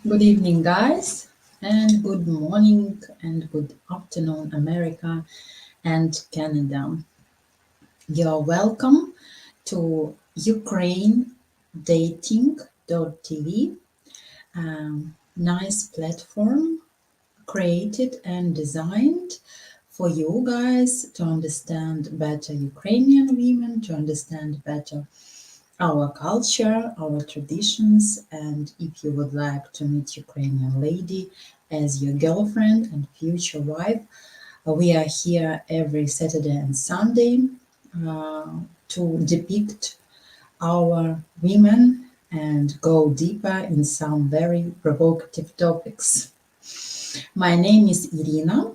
Good evening, guys, and good morning and good afternoon, America and Canada. You're welcome to Ukraine dating.tv, nice platform created and designed for you guys to understand better Ukrainian women, to understand better our culture, our traditions, and if you would like to meet Ukrainian lady as your girlfriend and future wife, we are here every Saturday and Sunday uh, to depict our women and go deeper in some very provocative topics. My name is Irina.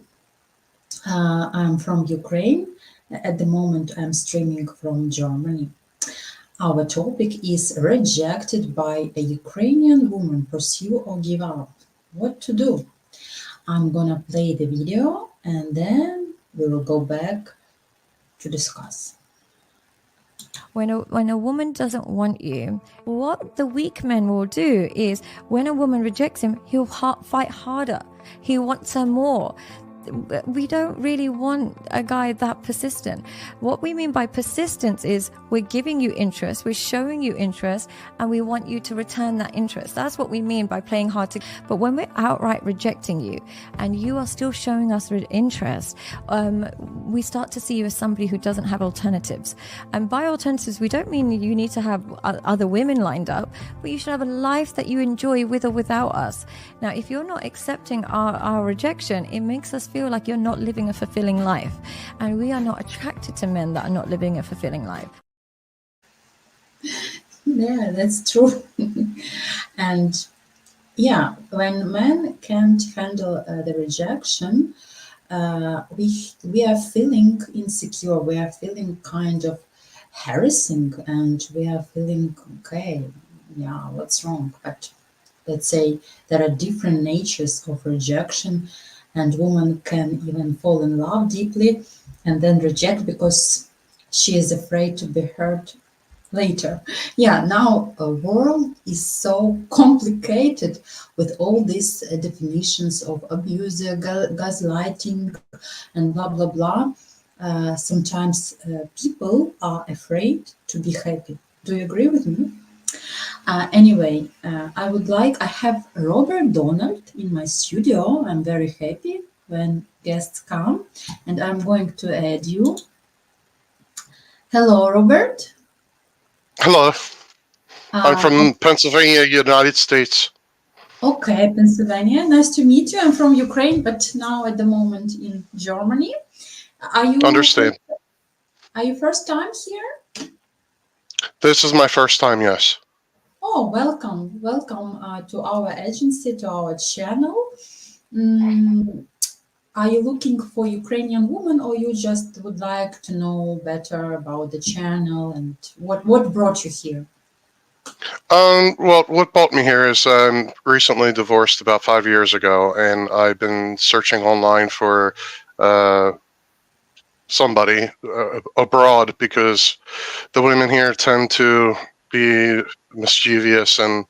I'm from Ukraine. At the moment, I'm streaming from Germany. Our topic is rejected by a Ukrainian woman, pursue or give up. What to do? I'm gonna play the video and then we will go back to discuss. When a woman doesn't want you, what the weak man will do is when a woman rejects him, he'll fight harder. He wants her more. We don't really want a guy that persistent. What we mean by persistence is we're giving you interest, we're showing you interest, and we want you to return that interest. That's what we mean by playing hard to. But when we're outright rejecting you and you are still showing us interest, we start to see you as somebody who doesn't have alternatives. And by alternatives, we don't mean you need to have other women lined up, but you should have a life that you enjoy with or without us. Now, if you're not accepting our rejection, it makes us feel like you're not living a fulfilling life, and we are not attracted to men that are not living a fulfilling life. Yeah, that's true. And yeah, when men can't handle the rejection, we are feeling insecure. We are feeling kind of harassing, and we are feeling okay. Yeah, what's wrong? But let's say there are different natures of rejection, and woman can even fall in love deeply and then reject because she is afraid to be hurt later. Yeah, now a world is so complicated with all these definitions of abuse, gaslighting, and blah blah blah. Sometimes people are afraid to be happy. Do you agree with me? Anyway, I have Robert Donald in my studio. I'm very happy when guests come, and I'm going to add you. Hello, Robert. Hello, I'm Uh, from Pennsylvania, United States. okay, Pennsylvania. Nice to meet you. I'm from Ukraine, but now at the moment in Germany. Are you Understand. are you first time here? This is my first time, yes. Oh, welcome, welcome to our agency, to our channel. Mm, Are you looking for Ukrainian woman, or you just would like to know better about the channel and what brought you here? Well, what brought me here is I'm recently divorced about 5 years ago, and I've been searching online for somebody abroad because the women here tend to be mischievous and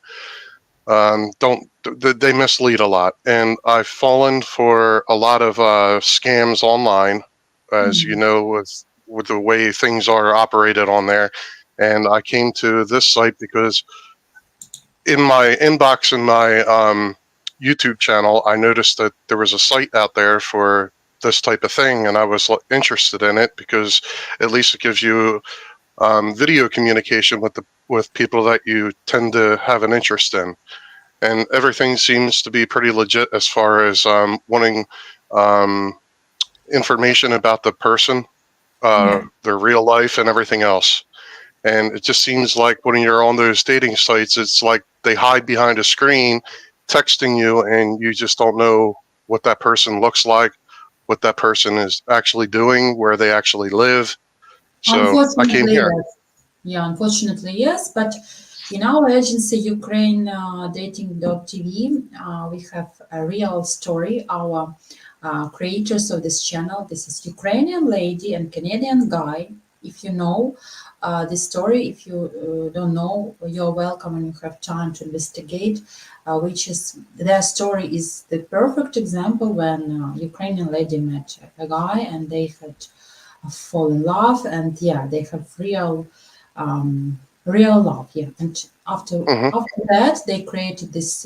they mislead a lot. And I've fallen for a lot of scams online, as you Mm. know, with the way things are operated on there. And I came to this site because in my inbox in my YouTube channel, I noticed that there was a site out there for this type of thing, and I was interested in it because at least it gives you video communication with people that you tend to have an interest in, and everything seems to be pretty legit as far as wanting um, information about the person, Yeah. their real life, and everything else. And it just seems like when you're on those dating sites, it's like they hide behind a screen texting you, and you just don't know what that person looks like, what that person is actually doing, where they actually live. So I came Unfortunately, here. yes. Yeah, unfortunately, yes. But in our agency, Ukraine dating.tv, we have a real story. Our creators of this channel, this is Ukrainian lady and Canadian guy. if you know the story. If you don't know, you're welcome and you have time to investigate. Which is their story is the perfect example when Ukrainian lady met a guy and they had fall in love, and yeah, they have real love, yeah. And Hmm. after that they created this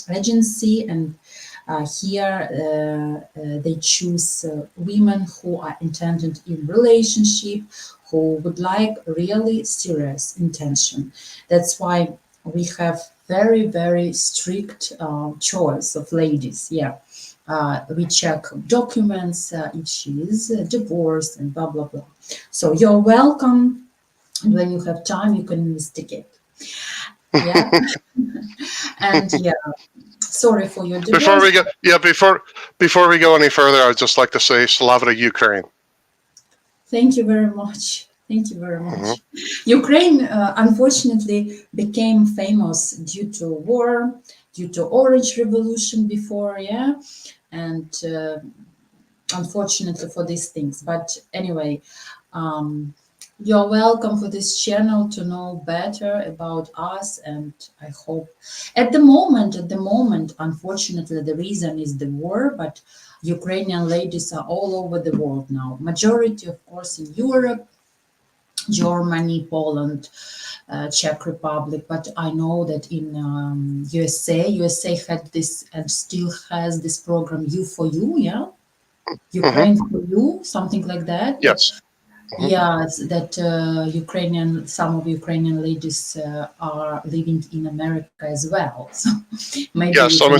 agency, and here they choose women who are intended in relationship, who would like really serious intention. That's why we have very strict choice of ladies, yeah. We check documents if she is divorced and blah blah blah. So you're welcome, and when you have time, you can investigate. Yeah, and yeah, sorry for your Before divorce. we go, yeah, before we go any further, I'd just like to say Slava Ukraine. Thank you very much. Thank you very Hmm. much. Ukraine, unfortunately, became famous due to war, due to Orange Revolution before, yeah, and unfortunately for these things. But anyway, um, you're welcome for this channel to know better about us, and I hope at the moment, unfortunately, the reason is the war, but Ukrainian ladies are all over the world now. Majority, of course, in Europe, Germany, Poland, Czech Republic, but I know that in USA had this and still has this program "You for You," yeah, Hmm. Ukraine for You, something like that. That Yes. Hmm. yeah, that some of Ukrainian ladies are living in America as well. So maybe you Yes, can.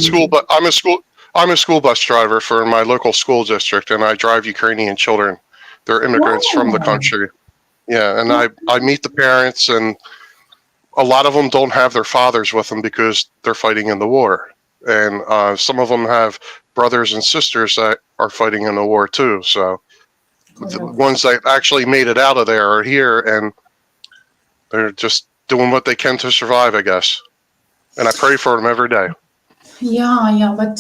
I'm a school bus driver for my local school district, and I drive Ukrainian children. They're immigrants from the Wow. country. Yeah, and I meet the parents, and a lot of them don't have their fathers with them because they're fighting in the war, and some of them have brothers and sisters that are fighting in the war too. So the Correct. ones that actually made it out of there are here, and they're just doing what they can to survive, I guess. And I pray for them every day. Yeah, but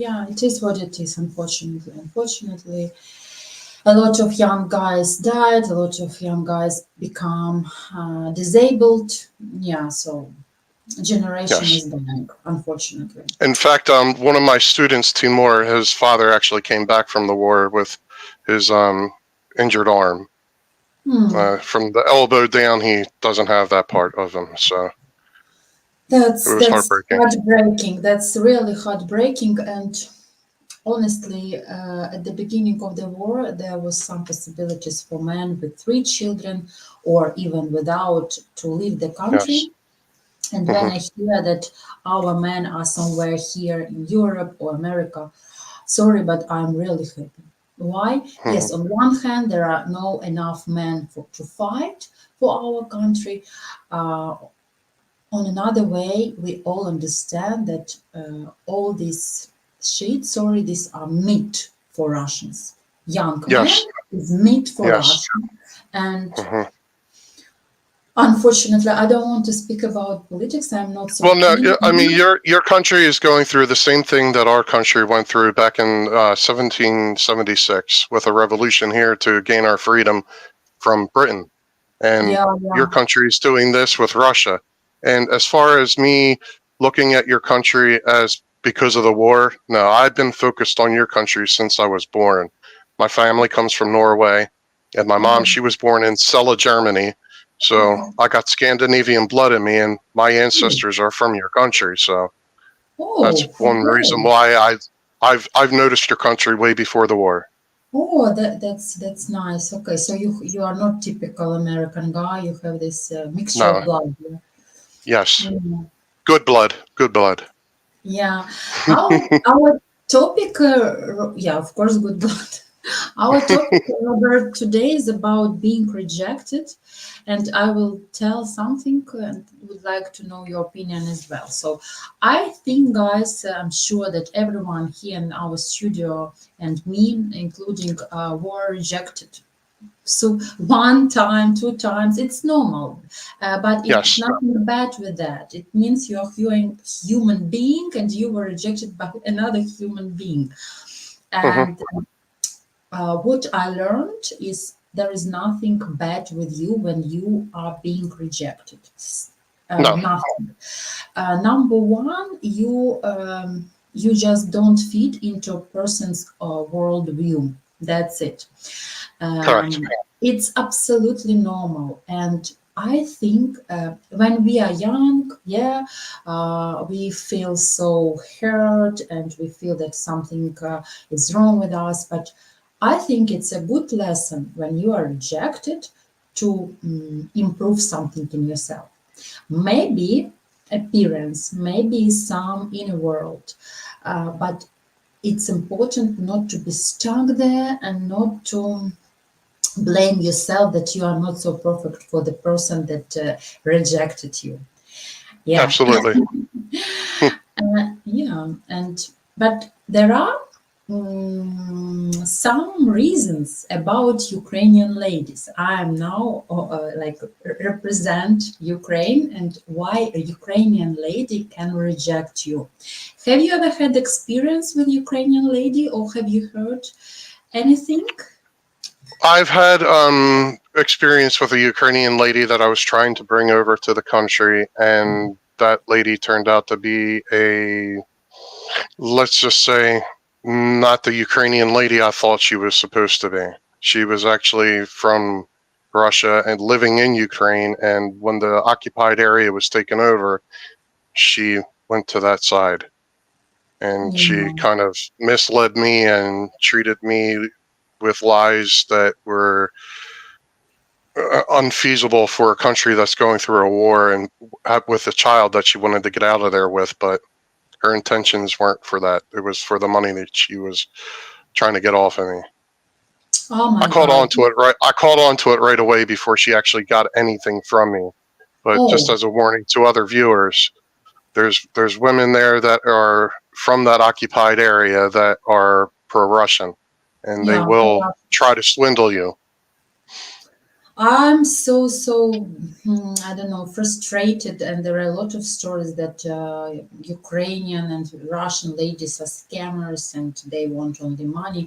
yeah, it is what it is. Unfortunately, a lot of young guys died. A lot of young guys become disabled. Yeah, so generation Yes. is dying. Unfortunately. In fact, one of my students, Timur, his father actually came back from the war with his injured arm. Hmm. From the elbow down, he doesn't have that part of him, so it was That's heartbreaking. heartbreaking. That's really heartbreaking. And honestly, at the beginning of the war, there was some possibilities for men with 3 children or even without to leave the Yes. country. And when Hmm. I hear that our men are somewhere here in Europe or America, sorry, but I'm really happy. Why? Hmm. Yes, on one hand, there are no enough men to fight for our country. On another way, we all understand that all these shit, sorry, these are meat for Russians. Young men Yes. is meat for Yes. Russia. And Hmm. unfortunately, I don't want to speak about politics. I'm not so Well, no, keen. I mean your country is going through the same thing that our country went through back in 1776 with a revolution here to gain our freedom from Britain, and Yeah, your yeah. country is doing this with Russia. And as far as me looking at your country as because of the war, no, I've been focused on your country since I was born. My family comes from Norway, and my mom, Oh, she was born in Celle, Germany. So oh, I got Scandinavian blood in me, and my ancestors are from your country. So that's oh, one reason okay. why I've noticed your country way before the war. Oh, that's nice. Okay, so you are not typical American guy. You have this mixture of No, blood. Yeah. yes, Mhm. good blood, good blood. Yeah. Our topic, yeah, of course, good blood. Our topic, Robert, today is about being rejected, and I will tell something and would like to know your opinion as well. So, I think, guys, I'm sure that everyone here in our studio and me, including, were rejected. So one time, 2 times, it's normal, but it's Yes. nothing bad with that. It means you're a human being and you were rejected by another human being. Hmm. And what I learned is there is nothing bad with you when you are being rejected. No. Nothing. Number one, you just don't fit into a person's worldview. That's it. Correct. It's absolutely normal, and I think when we are young, yeah, we feel so hurt and we feel that something is wrong with us. But I think it's a good lesson when you are rejected to improve something in yourself. Maybe appearance, maybe some inner world, but it's important not to be stuck there and not to blame yourself that you are not so perfect for the person that rejected you. Yeah. Absolutely. Yeah, and but there are some reasons about Ukrainian ladies. I am now like represent Ukraine and why a Ukrainian lady can reject you. Have you ever had experience with Ukrainian lady, or have you heard anything? I've had experience with a Ukrainian lady that I was trying to bring over to the country, and that lady turned out to be a, let's just say, not the Ukrainian lady I thought she was supposed to be. She was actually from Russia and living in Ukraine, and when the occupied area was taken over, she went to that side. And she Yeah. kind of misled me and treated me with lies that were unfeasible for a country that's going through a war and with a child that she wanted to get out of there with. But her intentions weren't for that. It was for the money that she was trying to get off of me. Oh I my caught God. on to it right. I caught on to it right away before she actually got anything from me. But just Oh, as a warning to other viewers, there's women there that are from that occupied area that are pro-Russian, and they yeah. will try to swindle you. I'm so I don't know, frustrated, and there are a lot of stories that Ukrainian and Russian ladies are scammers and they want only money.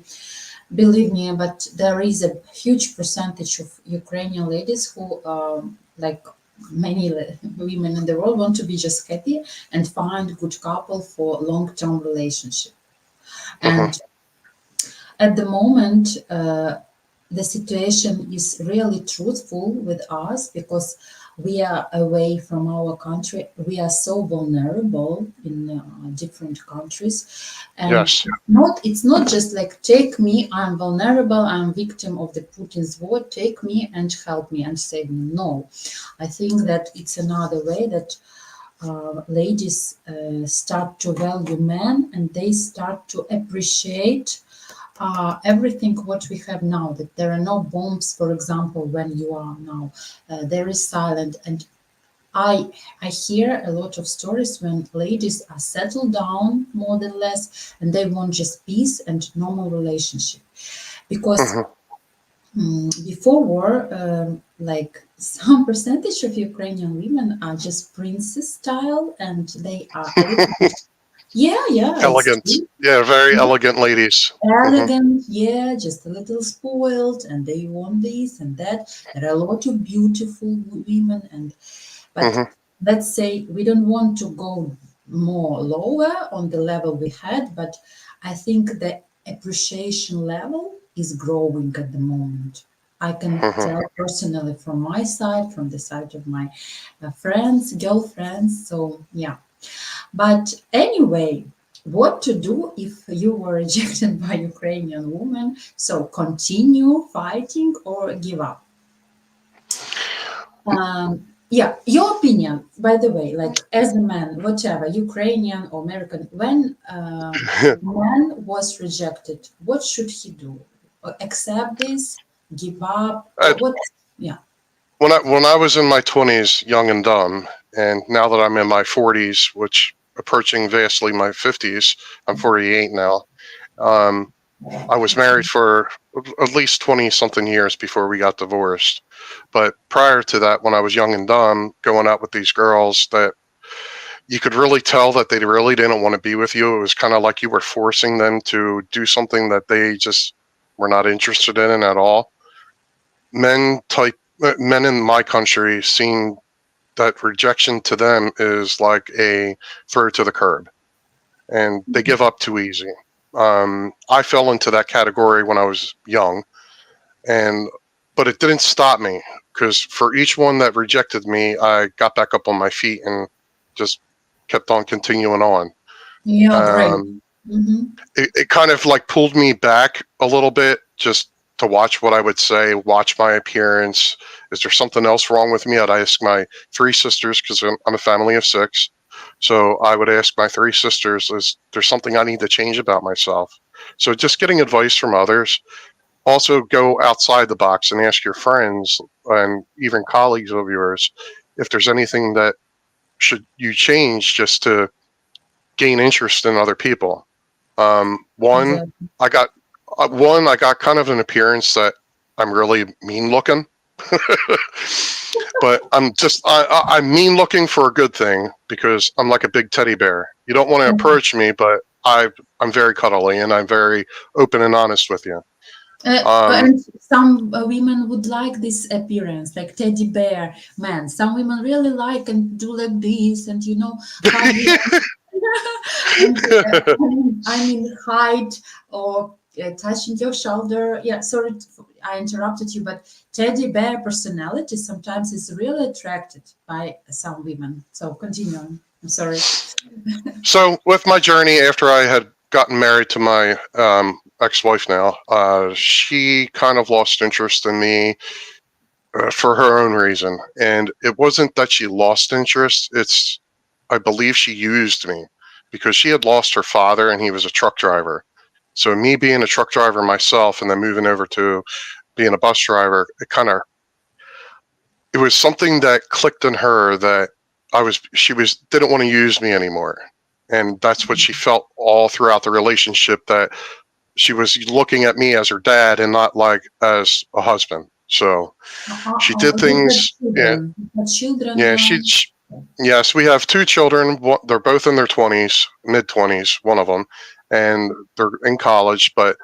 Believe me, but there is a huge percentage of Ukrainian ladies who, like many women in the world, want to be just happy and find good couple for long-term relationship. Hmm. And at the moment, the situation is really truthful with us because we are away from our country. We are so vulnerable in different countries, and Yes. it's not just like take me. I'm vulnerable. I'm victim of the Putin's war. Take me and help me and save me. No, I think that it's another way that ladies start to value men and they start to appreciate everything what we have now, that there are no bombs, for example, when you are now, there is silent. And I hear a lot of stories when ladies are settled down more than less and they want just peace and normal relationship. Because Hmm. before war, like some percentage of Ukrainian women are just princess style and they are a little bit, yeah, it's Elegant. true. Yeah, very elegant ladies. Hmm. Elegant, yeah, just a little spoiled, and they want this and that. There are a lot of beautiful women, and but Hmm. let's say we don't want to go more lower on the level we had, but I think the appreciation level is growing at the moment. I can Hmm. tell personally from my side, from the side of my friends, girlfriends. So yeah, but anyway, what to do if you were rejected by Ukrainian woman? So continue fighting or give up? Yeah, your opinion, by the way, like as a man, whatever, Ukrainian or American, when man was rejected, what should he do? Accept this, give up, or what? Yeah. When I was in my 20s, young and dumb, and now that I'm in my 40s, which approaching vastly my 50s, I'm 48 now. Um, I was married for at least 20 something years before we got divorced. But prior to that, when I was young and dumb, going out with these girls that you could really tell that they really didn't want to be with you. It was kind of like you were forcing them to do something that they just were not interested in at all. men in my country seem that rejection to them is like a throw to the curb, and they give up too easy. I fell into that category when I was young, but it didn't stop me, because for each one that rejected me, I got back up on my feet and just kept on continuing on. Yeah, great. Mm-hmm. It kind of like pulled me back a little bit, just to watch what I would say, watch my appearance. Is there something else wrong with me? I'd ask my 3 sisters, because I'm a family of 6. So I would ask my 3 sisters, is there something I need to change about myself? So just getting advice from others. Also go outside the box and ask your friends and even colleagues of yours if there's anything that should you change, just to gain interest in other people. One, Exactly. I got kind of an appearance that I'm really mean looking, but I'm mean looking for a good thing, because I'm like a big teddy bear. You don't want to approach me, but I'm very cuddly and I'm very open and honest with you. And some women would like this appearance, like teddy bear man. Some women really like and do like this, and hug you. And I mean, height or touching your shoulder. Yeah, sorry, I interrupted you, but teddy bear personality sometimes is really attracted by some women. So continue on. I'm sorry. So with my journey, after I had gotten married to my ex-wife now, she kind of lost interest in me for her own reason. And it wasn't that she lost interest. I believe she used me, because she had lost her father and he was a truck driver. So me being a truck driver myself and then moving over to being a bus driver, it was something that clicked in her, that she didn't want to use me anymore. And that's what she felt all throughout the relationship, that she was looking at me as her dad and not like as a husband. So she did You had things. Yeah. children. You had children. Yeah. Yes, we have 2 children. They're both in their 20s, mid 20s, one of them, and they're in college. But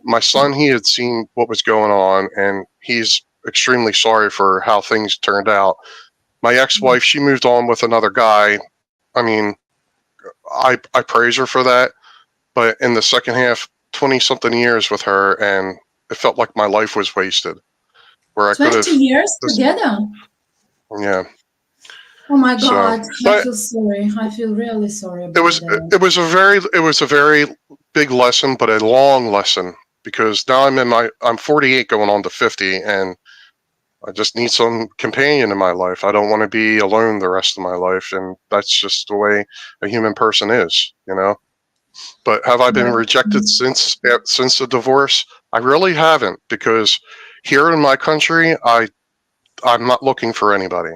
my son, he had seen what was going on, and he's extremely sorry for how things turned out. My ex-wife, she moved on with another guy. I mean, I praise her for that. But in the second half, 20-something years with her, and it felt like my life was wasted. Where I could 20 have, years together. yeah. Oh my So, God, I but feel sorry. I feel really sorry it about was that. it was a very big lesson, but a long lesson, because now I'm 48 going on to 50, and I just need some companion in my life. I don't want to be alone the rest of my life, and that's just the way a human person is, But have I been Yeah. rejected since the divorce? I really haven't, because here in my country, I'm not looking for anybody,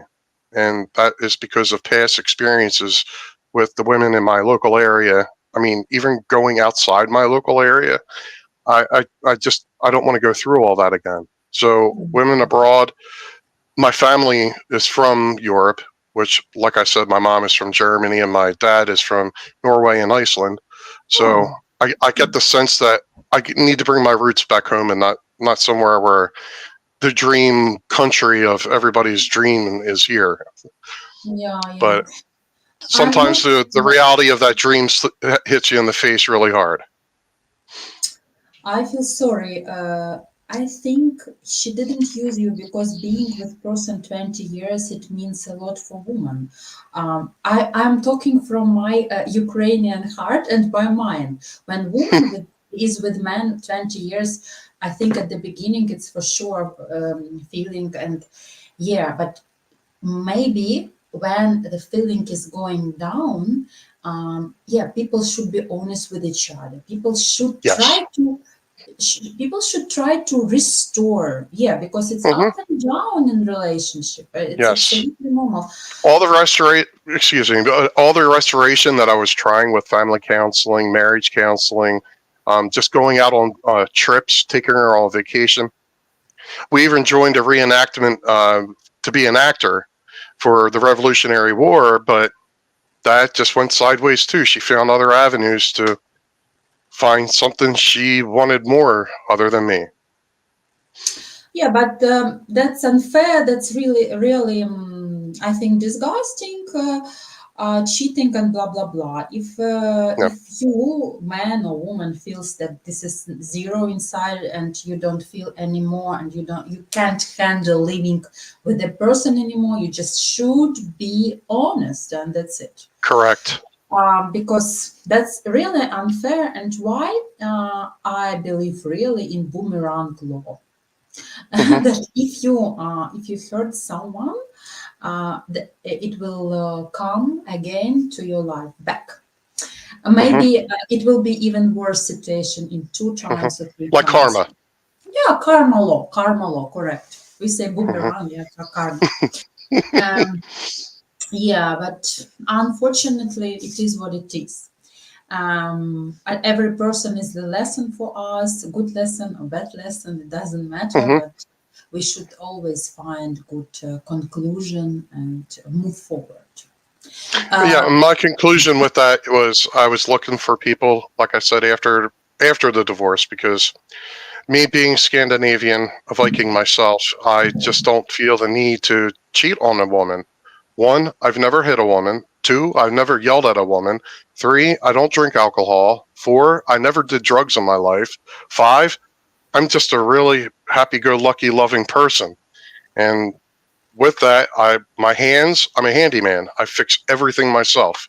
and that is because of past experiences with the women in my local area. I mean, even going outside my local area, I don't want to go through all that again. So women abroad, my family is from Europe, which, like I said, my mom is from Germany and my dad is from Norway and Iceland. So Oh, I get the sense that I need to bring my roots back home, and not somewhere where the dream country of everybody's dream is here. yeah, yeah. But I sometimes hope the reality of that dream hits you in the face really hard. I feel sorry. I think she didn't use you because being with person 20 years, it means a lot for women. I'm talking from my Ukrainian heart and my mind. When woman is with men 20 years, I think at the beginning it's for sure feeling, and yeah, but maybe when the feeling is going down, yeah, people should be honest with each other. Yes. People should try to restore, yeah, because it's Hmm. up and down in relationship. It's Yes. absolutely normal. All the all the restoration that I was trying with family counseling, marriage counseling, just going out on trips, taking her on vacation. We even joined a reenactment to be an actor for the Revolutionary War, but that just went sideways too. She found other avenues to find something she wanted more other than me. Yeah, but that's unfair. That's really, I think, disgusting. Cheating and blah blah blah. Yeah, If you, man or woman, feels that this is zero inside and you don't feel anymore, and you can't handle living with a person anymore, you just should be honest, and that's it. correct. Because that's really unfair. And why? I believe really in boomerang law. Hmm. That if you hurt someone, it will come again to your life back. Hmm. Maybe it will be even worse situation in two Hmm. times or three Like times. karma. Yeah, karma law, correct. We say Hmm. boomerang, yeah, karma. Um, yeah, but unfortunately, it is what it is. Every person is the lesson for us, a good lesson or bad lesson, it doesn't matter, Hmm. but we should always find good conclusion and move forward. Yeah, uh, my conclusion with that was I was looking for people, like I said, after the divorce, because me being Scandinavian, a Viking myself, I just don't feel the need to cheat on a woman. One, I've never hit a woman. Two, I've never yelled at a woman. Three, I don't drink alcohol. Four, I never did drugs in my life. Five, I'm just a really happy-go-lucky, loving person. And with that, I'm a handyman. I fix everything myself,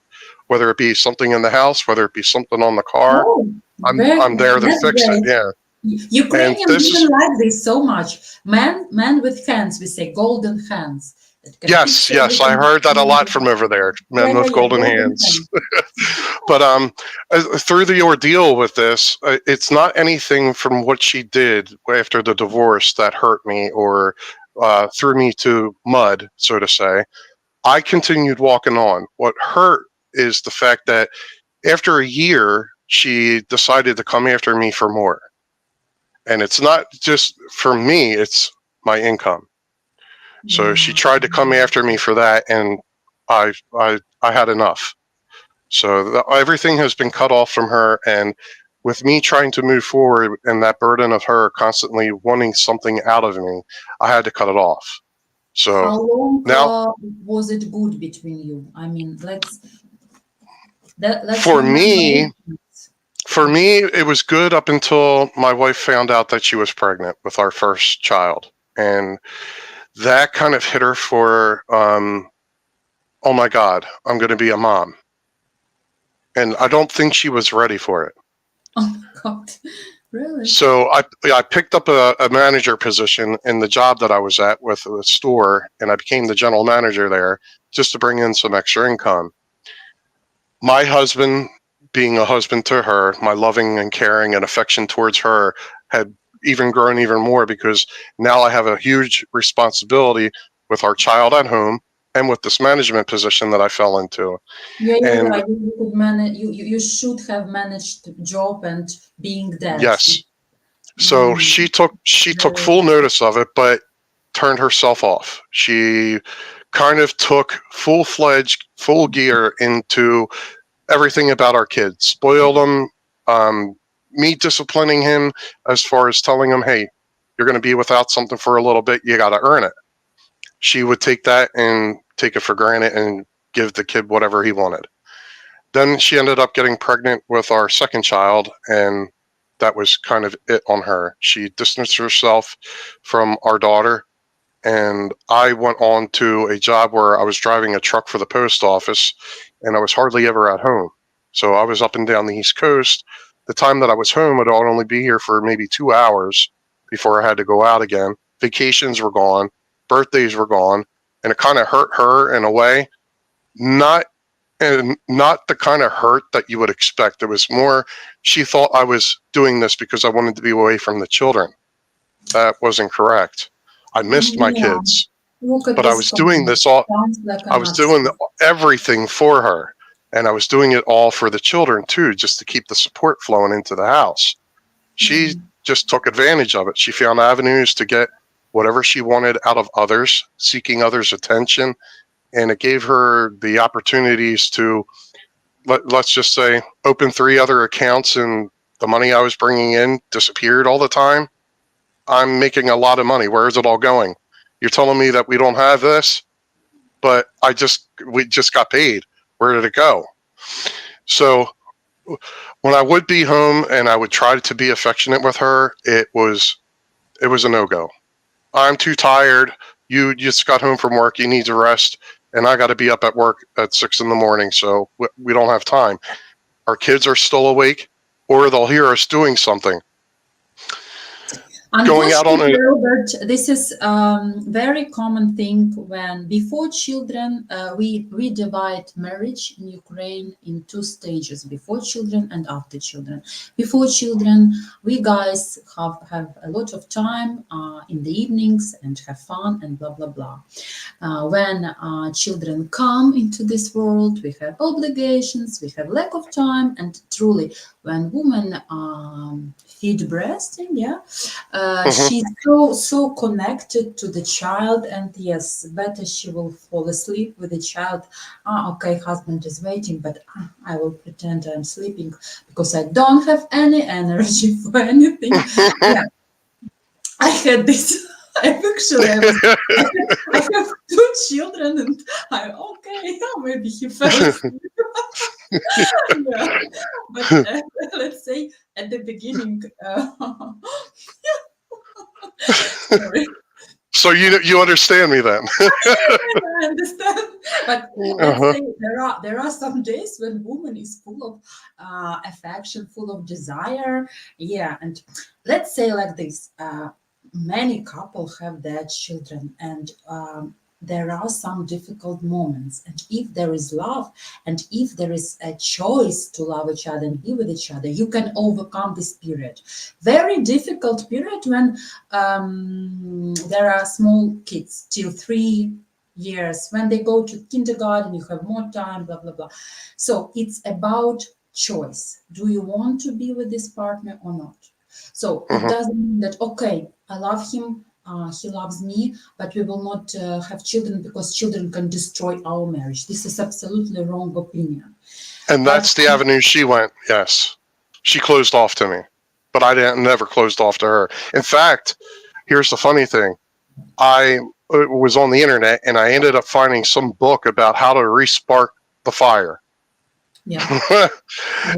whether it be something in the house, whether it be something on the car. oh, I'm there to that's fix it. great. Yeah, and Ukrainian this women is like this so much. Man with hands, we say golden hands, that can yes, fix yes. I everything. heard that a Yeah, lot from over there, yeah, men yeah, with yeah, golden golden hands. hands. But through the ordeal with this, it's not anything from what she did after the divorce that hurt me or threw me to mud, so to say. I continued walking on. What hurt is the fact that after a year, she decided to come after me for more. And it's not just for me, it's my income. So she Yeah. tried to come after me for that, and I had enough. So everything has been cut off from her, and with me trying to move forward and that burden of her constantly wanting something out of me, I had to cut it off. So How long now, was it good between you? I mean, let's for remember me, it. for me, it was good up until my wife found out that she was pregnant with our first child, and that kind of hit her for, oh my God, I'm going to be a mom, and I don't think she was ready for it. Oh my God, really? So I picked up a manager position in the job that I was at with the store, and I became the general manager there just to bring in some extra income. My husband, being a husband to her, my loving and caring and affection towards her had even grown even more because now I have a huge responsibility with our child at home and with this management position that I fell into. Yeah, yeah, And yeah. You could manage. You should have managed job and being that. yes, so Mm, she took very. full notice of it, but turned herself off. She kind of took full-fledged, full gear into everything about our kids, spoiled them, um, me disciplining him as far as telling him, hey, you're going to be without something for a little bit, you got to earn it. She would take that and take it for granted and give the kid whatever he wanted. Then she ended up getting pregnant with our second child, and that was kind of it on her. She distanced herself from our daughter, and I went on to a job where I was driving a truck for the post office, and I was hardly ever at home. So I was up and down the East Coast. The time that I was home, I'd only be here for maybe 2 hours before I had to go out again. Vacations were gone, birthdays were gone, and it kind of hurt her in a way. Not and not the kind of hurt that you would expect. It was more she thought I was doing this because I wanted to be away from the children. That wasn't correct. I missed my Yeah. kids, Look at but I this was doing comment. this all. Sounds like a I was doing narcissist. everything for her, and I was doing it all for the children too, just to keep the support flowing into the house. She Mm. just took advantage of it. She found avenues to get whatever she wanted out of others, seeking others' attention, and it gave her the opportunities to let's just say open 3 other accounts, and the money I was bringing in disappeared all the time. I'm making a lot of money. Where is it all going? You're telling me that we don't have this, but we just got paid. Where did it go? So when I would be home and I would try to be affectionate with her, it was a no-go. I'm too tired. You just got home from work. You need to rest. And I got to be up at work at 6 a.m. So we don't have time. Our kids are still awake, or they'll hear us doing something. Going out on Unfortunately, Robert, this is very common thing when before children, we divide marriage in Ukraine in 2 stages, before children and after children. Before children, we guys have a lot of time in the evenings and have fun and blah, blah, blah. When children come into this world, we have obligations, we have lack of time, and truly, when women feed breasting, she's so connected to the child, and yes, better she will fall asleep with the child. Okay, husband is waiting, but I will pretend I'm sleeping because I don't have any energy for anything. Yeah, I had this. I have 2 children, and maybe he fell asleep. Yeah. But let's say at the beginning, sorry. So you understand me then? I understand, but let's say there are some days when woman is full of affection, full of desire. Yeah, and let's say like this: many couples have their children, and there are some difficult moments. And if there is love, and if there is a choice to love each other and be with each other, you can overcome this period. Very difficult period when there are small kids till 3 years. When they go to kindergarten, you have more time, blah, blah, blah. So it's about choice. Do you want to be with this partner or not? So it doesn't mean that, okay, I love him, he loves me, but we will not have children because children can destroy our marriage. This is absolutely wrong opinion. And that's the avenue she went. Yes, she closed off to me, but I never closed off to her. In fact, here's the funny thing: I was on the internet and I ended up finding some book about how to re-spark the fire. Yeah.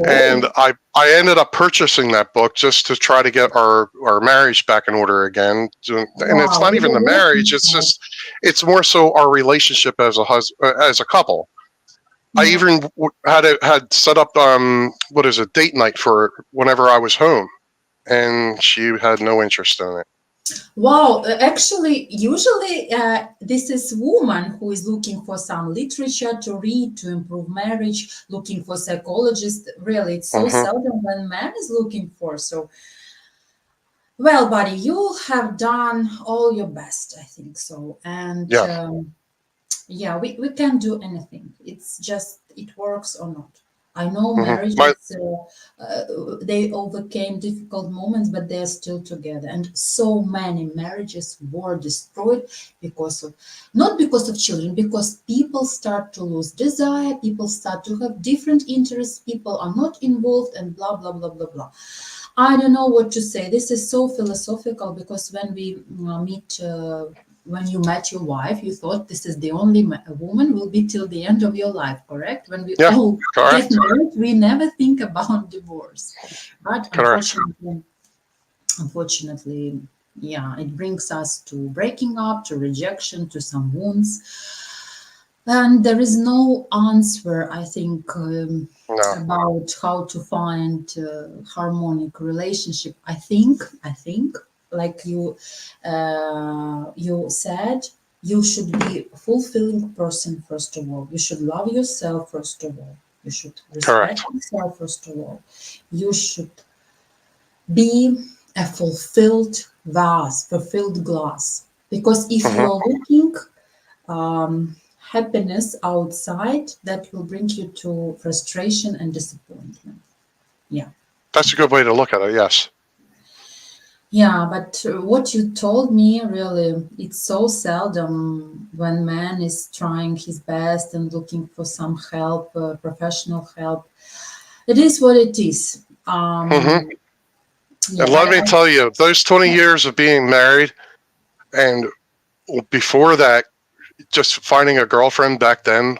And I ended up purchasing that book just to try to get our marriage back in order again. And it's not even the marriage; it's more so our relationship as a couple. I even had set up date night for whenever I was home, and she had no interest in it. Wow, actually, usually this is woman who is looking for some literature to read to improve marriage, looking for psychologists. Really, it's so seldom when man is looking for. So, well, buddy, you have done all your best, I think so. And we can do anything. It's just it works or not. I know marriages, they overcame difficult moments, but they're still together. And so many marriages were destroyed not because of children, because people start to lose desire, people start to have different interests, people are not involved, and blah, blah, blah, blah, blah. I don't know what to say. This is so philosophical because when we when you met your wife, you thought this is the only woman will be till the end of your life, correct? When we all get married, we never think about divorce. But unfortunately, it brings us to breaking up, to rejection, to some wounds. And there is no answer, I think, about how to find harmonic relationship. I think, like you said, you should be a fulfilling person, first of all. You should love yourself, first of all. You should respect yourself, first of all. You should be a fulfilled vase, fulfilled glass. Because if you're looking happiness outside, that will bring you to frustration and disappointment. Yeah. That's a good way to look at it, yes. Yeah, but what you told me, really, it's so seldom when man is trying his best and looking for some help, professional help. It is what it is. Yeah, And let me tell you, those 20 years of being married and before that, just finding a girlfriend back then,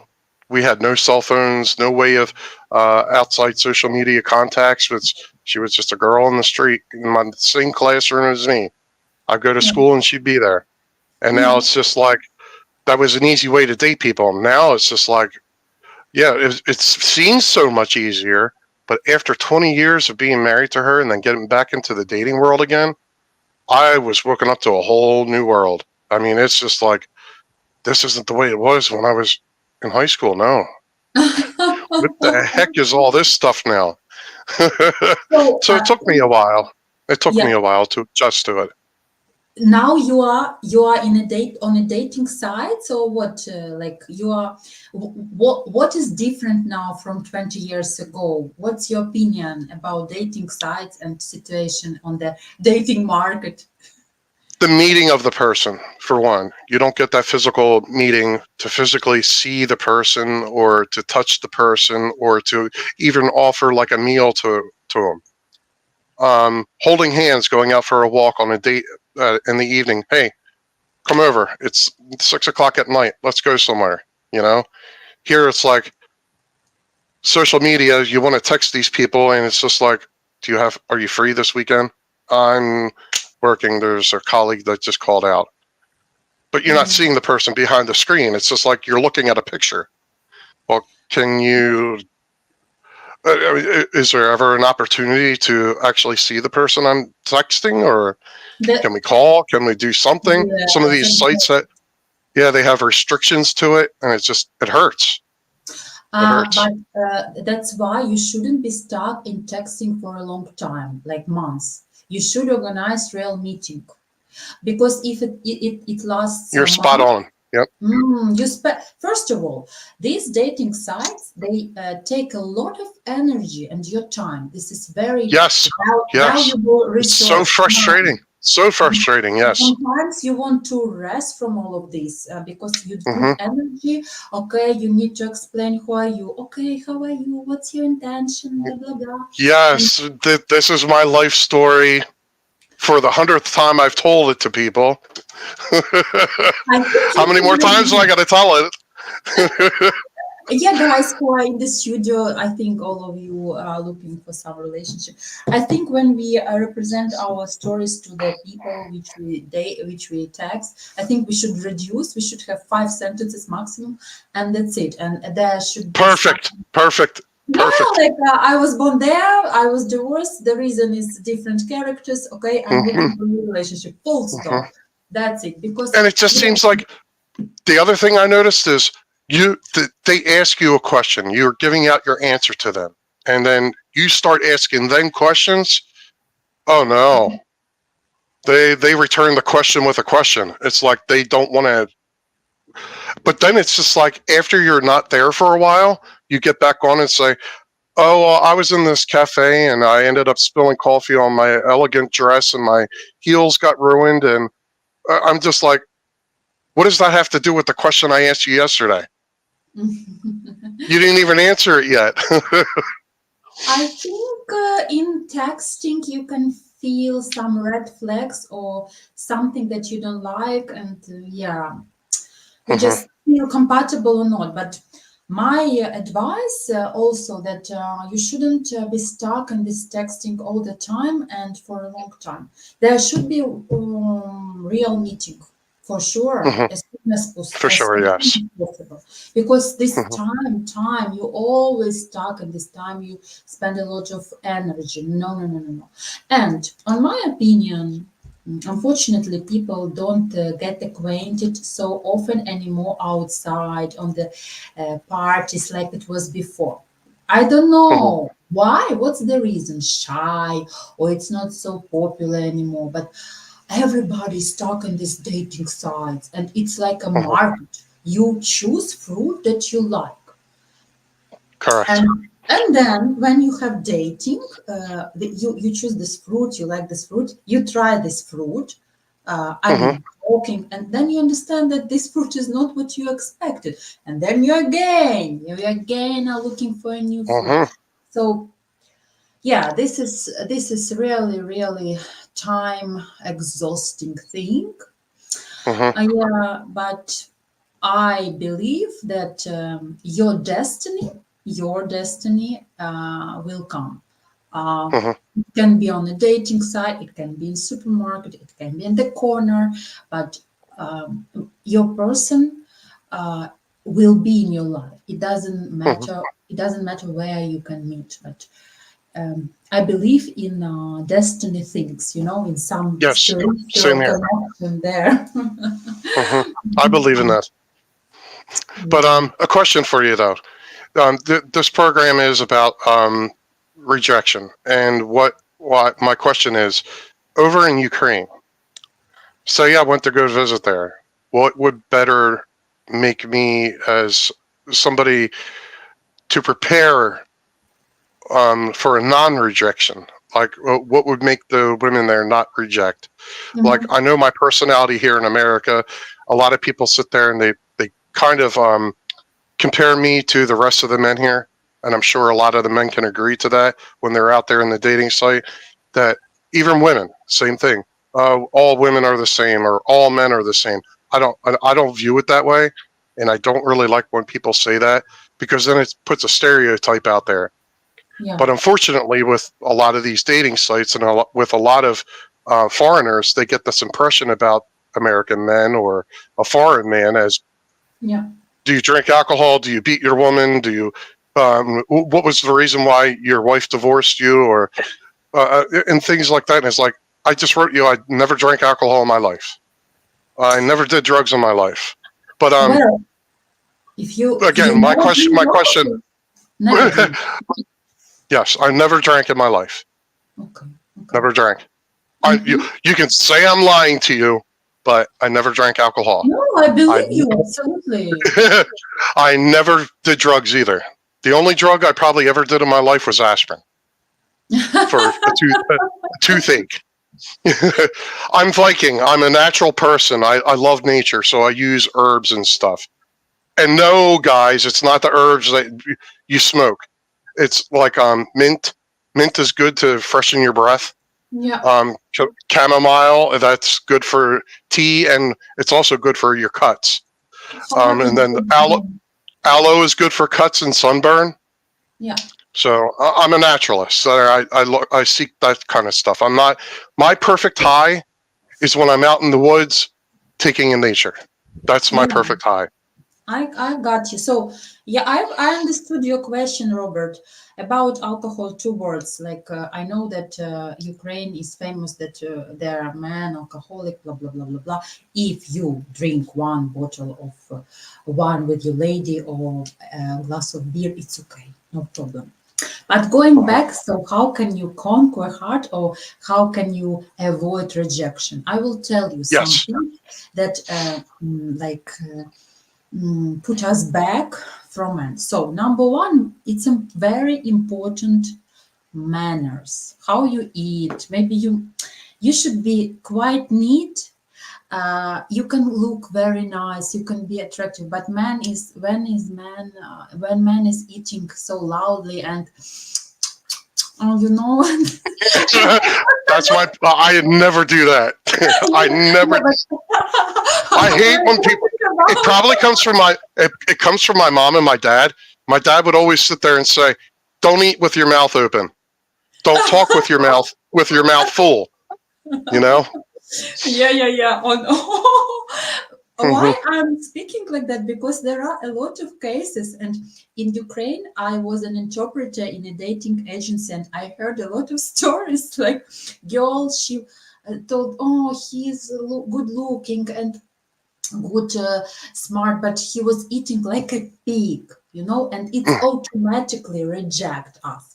we had no cell phones, no way of outside social media contacts. She was just a girl on the street in my same classroom as me. I'd go to yeah, school and she'd be there. And now yeah. it's just like, that was an easy way to date people. Now it's just like, yeah, it seems so much easier. But after 20 years of being married to her and then getting back into the dating world again, I was woken up to a whole new world. I mean, it's just like, this isn't the way it was when I was in high school. No. What the heck is all this stuff now? So, So it took me a while. It took yeah, me a while to adjust to it. now you are in a date on a dating site, or what? Like you are, what is different now from 20 years ago? What's your opinion about dating sites and situation on the dating market? The meeting of the person, for one. You don't get that physical meeting to physically see the person or to touch the person or to even offer like a meal to them. Holding hands, going out for a walk on a date in the evening. Hey, come over. It's 6 o'clock at night. Let's go somewhere. You know, here it's like social media. You want to text these people, and it's just like, are you free this weekend? I'm working. There's a colleague that just called out, but you're not seeing the person behind the screen. It's just like you're looking at a picture. Well, can you? Is there ever an opportunity to actually see the person I'm texting, or The, can we call? Can we do something? Some of yes, these sites that, yeah, they have restrictions to it, and it hurts. It hurts. but that's why you shouldn't be stuck in texting for a long time, like months. You should organize real meeting, because if it lasts You're a spot month, on. Yep. first of all, these dating sites, they take a lot of energy and your time. This is very Yes. valuable It's so resource. frustrating. So frustrating. Yes. Sometimes you want to rest from all of this because you put energy. Okay, you need to explain who are you. Okay, how are you? What's your intention? Blah blah blah. Yes. This is my life story. For the 100th time, I've told it to people. How many more times do I got to tell it? Yeah, guys who are in the studio, I think all of you are looking for some relationship. I think when we represent our stories to the people which we text, I think we should reduce. We should have 5 sentences maximum, and that's it. And there should be Perfect. Yeah, like I was born there, I was divorced. The reason is different characters. Okay, I'm looking for a new relationship. Full stop. That's it. Because and it just seems like the other thing I noticed is they ask you a question. You're giving out your answer to them, and then you start asking them questions. Oh no, they return the question with a question. It's like they don't want to. But then it's just like after you're not there for a while, you get back on and say, oh, well, I was in this cafe and I ended up spilling coffee on my elegant dress and my heels got ruined. And I'm just like, what does that have to do with the question I asked you yesterday? You didn't even answer it yet. I think in texting you can feel some red flags or something that you don't like, and you just feel compatible or not. But my advice also that you shouldn't be stuck in this texting all the time and for a long time. There should be real meeting for sure, as soon as possible. For sure, yes. Possible. Because this time you always stuck, and this time you spend a lot of energy. No. And on my opinion, unfortunately, people don't get acquainted so often anymore outside on the parties like it was before. I don't know why. What's the reason? Shy, or it's not so popular anymore. But everybody's stuck on these dating sites, and it's like a market. You choose fruit that you like. Correct. And then when you have dating, you choose this fruit, you like this fruit, you try this fruit, talking, and then you understand that this fruit is not what you expected. And then you again are looking for a new fruit. So Yeah, this is really time exhausting thing. Hmm. Yeah, but I believe that your destiny will come. Hmm. It can be on a dating site, it can be in supermarket, it can be in the corner, but your person uh, will be in your life. It doesn't Hmm. matter. It doesn't matter where you can meet, but I believe in destiny things. In some Yes, same spiritual here. connection there. Hmm. I believe in that. But Yeah. a question for you though. This program is about rejection, and what my question is, over in Ukraine. Say I went to go visit there. What would better make me as somebody to prepare for a non-rejection? Like, what would make the women there not reject? Like, Mhm. I know my personality here in America. A lot of people sit there and they kind of compare me to the rest of the men here, and I'm sure a lot of the men can agree to that when they're out there in the dating site. That even women, same thing. All women are the same, or all men are the same. I don't view it that way, and I don't really like when people say that because then it puts a stereotype out there. Yeah. But unfortunately, with a lot of these dating sites and with a lot of foreigners, they get this impression about American men or a foreign man as, Yeah. do you drink alcohol? Do you beat your woman? Do you what was the reason why your wife divorced you, or and things like that? And it's like, I just wrote you, I never drank alcohol in my life. I never did drugs in my life. But Well, if you again, my never question, drink, okay. Never drink. yes, I never drank in my life. Okay. Okay. Never drank. Hmm. You can say I'm lying to you, but I never drank alcohol. No, I I believe you absolutely. I never did drugs either. The only drug I probably ever did in my life was aspirin for a toothache. I'm Viking. I'm a natural person. I love nature, so I use herbs and stuff. And no, guys, it's not the herbs that you smoke. It's like mint. Mint is good to freshen your breath. Yeah. Chamomile, that's good for tea, and it's also good for your cuts. Heart is And then good. Yeah. aloe is good for cuts and sunburn. Yeah. So I'm a naturalist. So I seek that kind of stuff. I'm not. My perfect high is when I'm out in the woods, taking in nature. That's my Yeah. perfect high. I got you. So yeah, I understood your question, Robert, about alcohol. Two words. Like I know that Ukraine is famous that there are men alcoholic, blah blah blah blah blah. If you drink one bottle of wine with your lady or a glass of beer, it's okay, no problem. But going Uh-huh. back, so how can you conquer heart or how can you avoid rejection? I will tell you Yes. something that put us back from it. So number one, it's a very important manners. How you eat. Maybe you should be quite neat. You can look very nice. You can be attractive. But when man is eating so loudly and oh, That's my. I never do that. I never. Yeah, but I hate when when you people. think It about probably comes from my. It comes from my mom and my dad. My dad would always sit there and say, "Don't eat with your mouth open. Don't talk with your mouth full." You know. yeah. Oh, no. Hmm. Why I'm speaking like that? Because there are a lot of cases, and in Ukraine, I was an interpreter in a dating agency, and I heard a lot of stories. Like, girl, she told, "Oh, he's good looking and good, smart, but he was eating like a pig," and it's automatically reject us.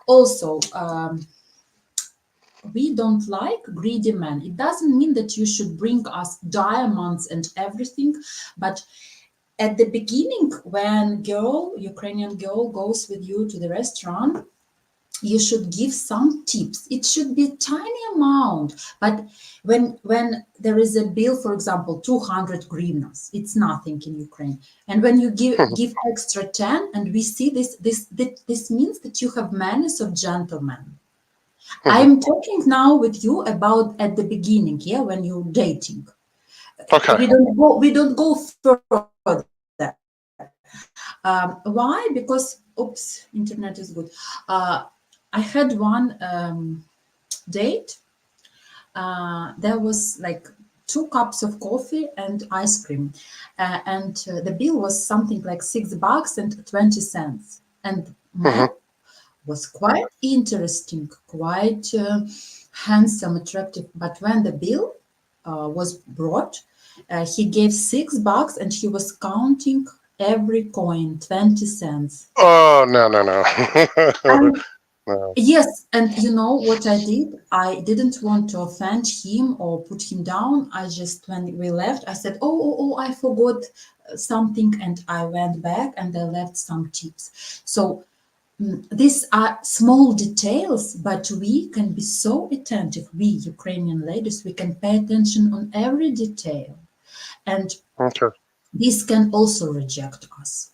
Also, we don't like greedy men. It doesn't mean that you should bring us diamonds and everything, but at the beginning, when Ukrainian girl goes with you to the restaurant, you should give some tips. It should be a tiny amount, but when there is a bill, for example, 200 hryvnias, it's nothing in Ukraine. And when you give extra 10, and we see this means that you have manners of gentlemen. I'm talking now with you about at the beginning, yeah, when you're dating. Okay. We don't go further. Why? Because internet is good. I had one date. There was like 2 cups of coffee and ice cream, and the bill was something like $6.20. And man was quite interesting, quite handsome, attractive. But when the bill was brought, he gave $6 and he was counting every coin, 20 cents. Oh, no. And No. yes, and you know what I did? I didn't want to offend him or put him down. I just, when we left, I said, oh, I forgot something. And I went back and I left some tips. So these are small details, but we can be so attentive. We Ukrainian ladies, we can pay attention on every detail. And Okay. this can also reject us.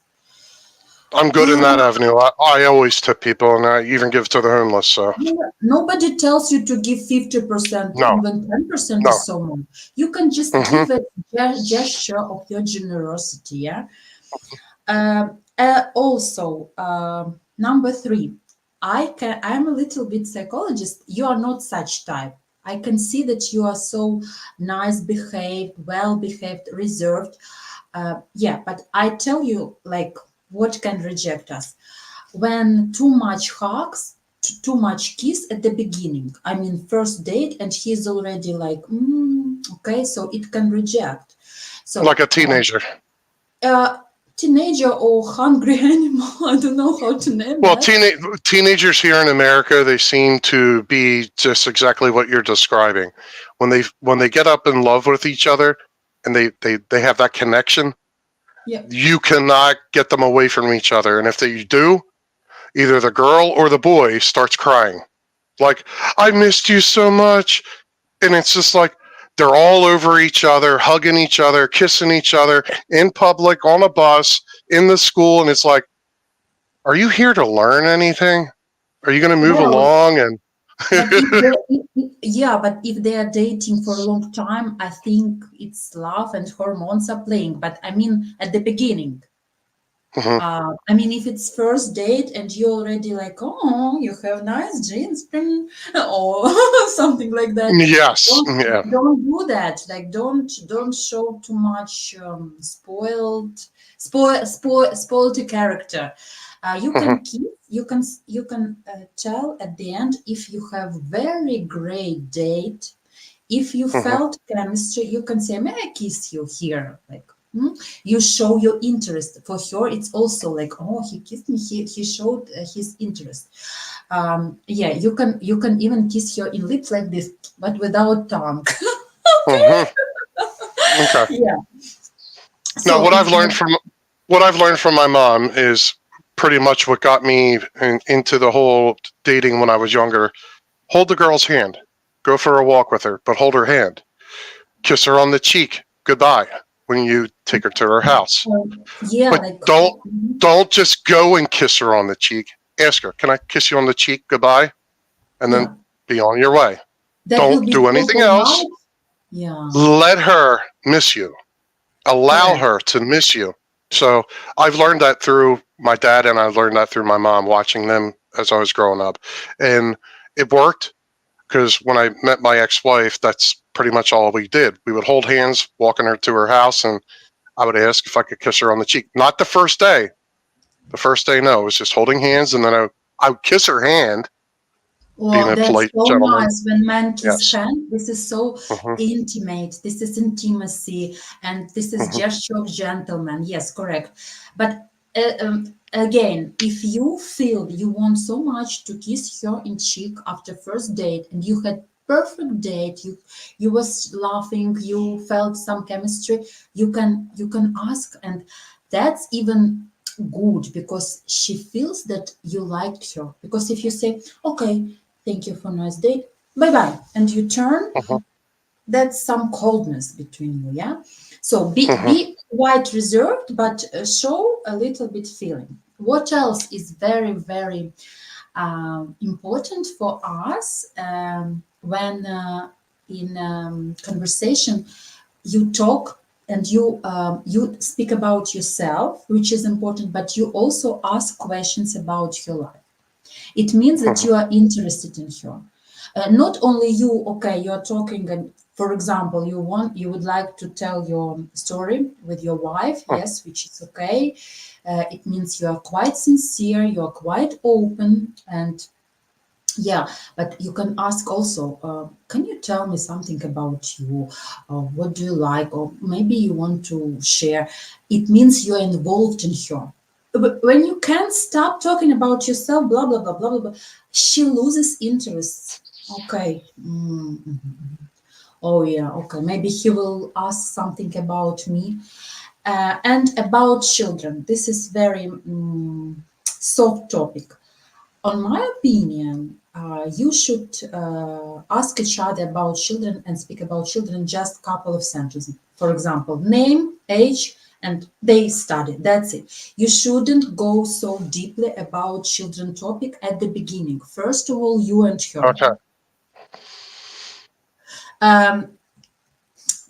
I'm good in that avenue. I always tip people, and I even give to the homeless. So Nobody tells you to give 50%, no, even 10% no. is someone. You can just give a gesture of your generosity, yeah? Also, number 3, I'm a little bit psychologist. You are not such type. I can see that you are so nice behaved, well behaved, reserved. Yeah, but I tell you, like, what can reject us? When too much hugs, too much kiss at the beginning. I mean, first date, and he's already like, okay, so it can reject. So Like a teenager. Teenager or hungry animal, I don't know how to name Well, that. teenagers here in America, they seem to be just exactly what you're describing. When they get up in love with each other, and they have that connection, Yeah. you cannot get them away from each other. And if they do, either the girl or the boy starts crying, like, I missed you so much. And it's just like they're all over each other, hugging each other, kissing each other in public, on a bus, in the school. And it's like, are you here to learn anything? Are you going to move Well, along? And but if they are dating for a long time, I think it's love and hormones are playing. But I mean, at the beginning, I mean, if it's first date and you're already like, oh, you have nice jeans, or something like that, yes, yeah. don't do that. Like, don't show too much spoiled character. You can keep, you can tell at the end if you have very great date. If you felt chemistry, you can say, may I kiss you here? Like, you show your interest. For her, it's also like, oh, he kissed me, he showed his interest. Yeah, you can even kiss her in lips like this, but without tongue. Okay. Yeah. Now, So if what I've learned from my mom is pretty much what got me into the whole dating when I was younger. Hold the girl's hand. Go for a walk with her, but hold her hand. Kiss her on the cheek. Goodbye when you take her to her house. yeah, But like don't just go and kiss her on the cheek. Ask her, can I kiss you on the cheek? Goodbye. And yeah, then be on your way. that will Don't be do so anything else. polite. Yeah, Let her miss you. Allow correct. her to miss you. So I've learned that through my dad, and I learned that through my mom, watching them as I was growing up. And it worked, because when I met my ex-wife, that's pretty much all we did. We would hold hands, walking her to her house, and I would ask if I could kiss her on the cheek. Not the first day. The first day, no. It was just holding hands, and then I would kiss her hand, being Well, a that's polite so gentleman. nice when men kiss Yes. hand. This is so Hmm. intimate. This is intimacy, and this is Hmm. gesture of gentleman. Yes, correct. But again, if you feel you want so much to kiss her in cheek after first date, and you had perfect date, you was laughing, you felt some chemistry, you can ask, and that's even good, because she feels that you liked her. Because if you say, okay, thank you for a nice day, bye bye, and you turn, Mhm. that's some coldness between you. Yeah. So Mhm. be quite reserved, but show a little bit feeling. What else is very, very important for us when in conversation you talk and you speak about yourself, which is important, but you also ask questions about your life. It means that Mhm. you are interested in her. Not only you, okay, you're talking, and for example, you would like to tell your story with your wife, yes, which is okay. It means you are quite sincere, you are quite open, and yeah, but you can ask also, can you tell me something about you? What do you like? Or maybe you want to share. It means you're involved in her. But when you can't stop talking about yourself, blah, blah, blah, blah, blah, blah, she loses interest. Okay. Oh, yeah. Okay. Maybe he will ask something about me. And about children. This is very soft topic. On my opinion, you should ask each other about children and speak about children just a couple of sentences. For example, name, age, and they study. That's it. You shouldn't go so deeply about children topic at the beginning. First of all, you and her. Okay. Um,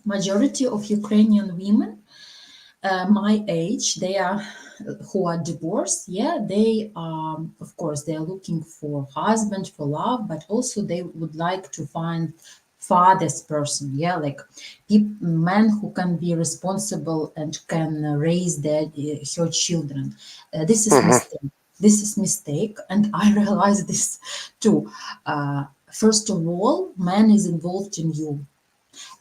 Majority of Ukrainian women my age, they are who are divorced, yeah, they of course they are looking for husband, for love, but also they would like to find father's person, yeah, like men who can be responsible and can raise their her children. This is Mhm. mistake. This is mistake, and I realize this too. First of all, man is involved in you,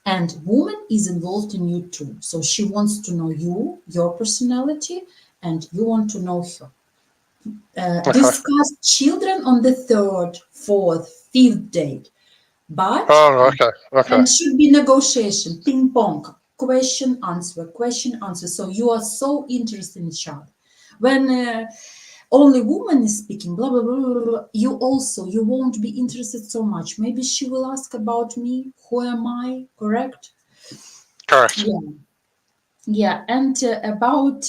and woman is involved in you too. So she wants to know you, your personality, and you want to know her. Okay. Discuss children on the third, fourth, fifth date, but Oh, okay. Okay. and should be negotiation, ping pong, question answer. So you are so interested in each other. When only woman is speaking, blah blah blah blah blah, you won't be interested so much. Maybe she will ask about me, who am I, correct? Correct. Yeah. Yeah, and about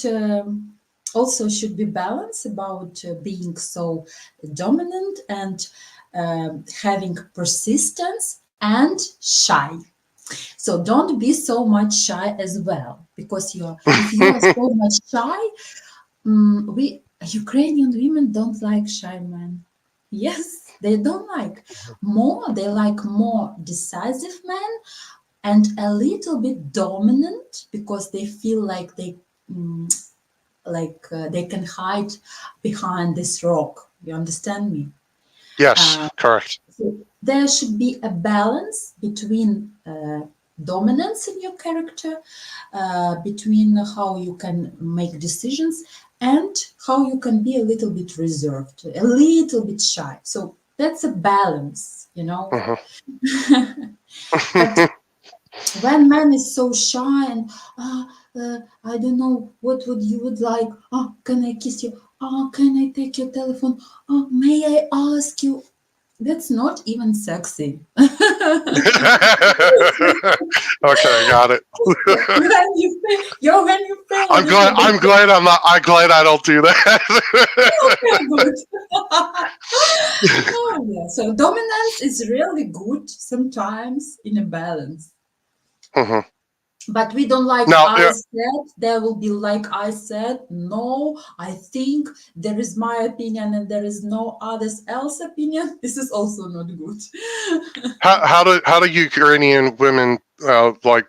also should be balance about being so dominant and having persistence and shy. So don't be so much shy as well, because you're if you are so much shy, we Ukrainian women don't like shy men. Yes, they don't like more. They like more decisive men and a little bit dominant, because they feel like they can hide behind this rock. You understand me? Yes. Uh, Correct. so there should be a balance between dominance in your character, between how you can make decisions and how you can be a little bit reserved, a little bit shy. So that's a balance, you know. Mhm. But when man is so shy and I don't know what would you would like. Oh, can I kiss you? Oh, can I take your telephone? Oh, may I ask you? That's not even sexy. Okay, got it. When you feel a I'm little glad. bit I'm glad. I'm glad I don't do that. good. Oh yeah. So dominance is really good sometimes in a balance. Mhm. But we don't like Now, I said, there will be like I said, no, I think there is my opinion and there is no others else opinion. This is also not good. how do Ukrainian women like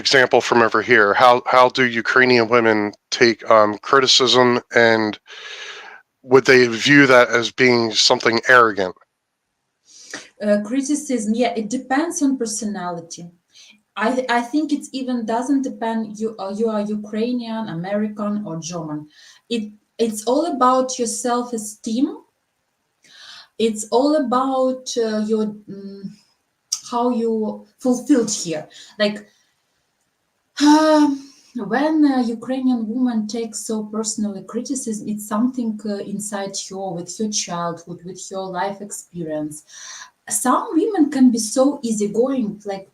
example from over here? How do Ukrainian women take criticism, and would they view that as being something arrogant? Criticism, yeah, it depends on personality. I think it even doesn't depend you are Ukrainian, American, or German. It's all about your self-esteem. It's all about your how you fulfilled here. Like when a Ukrainian woman takes so personally criticism, it's something inside her, with her childhood, with her life experience. Some women can be so easygoing, like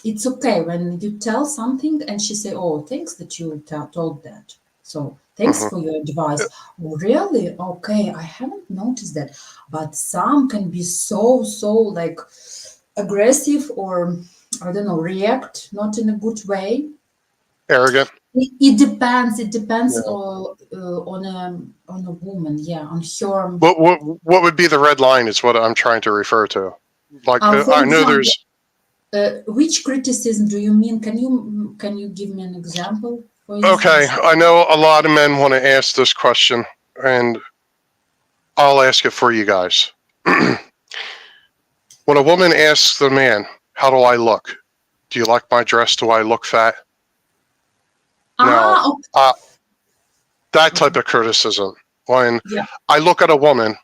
it's okay when you tell something and she say, "Oh, thanks that you told that. So thanks Hmm. for your advice." Oh, really? Okay, I haven't noticed that. But some can be so like aggressive, or I don't know, react not in a good way. Arrogant. It depends. It depends Yeah. on a woman. Yeah, on her. What would be the red line is what I'm trying to refer to. Like For I know example, there's which criticism do you mean? Can you give me an example, for okay. instance? I know a lot of men want to ask this question, and I'll ask it for you guys. When a woman asks the man, "How do I look? Do you like my dress? Do I look fat?" Now, Okay. uh, that type Okay. of criticism. When Yeah. I look at a woman,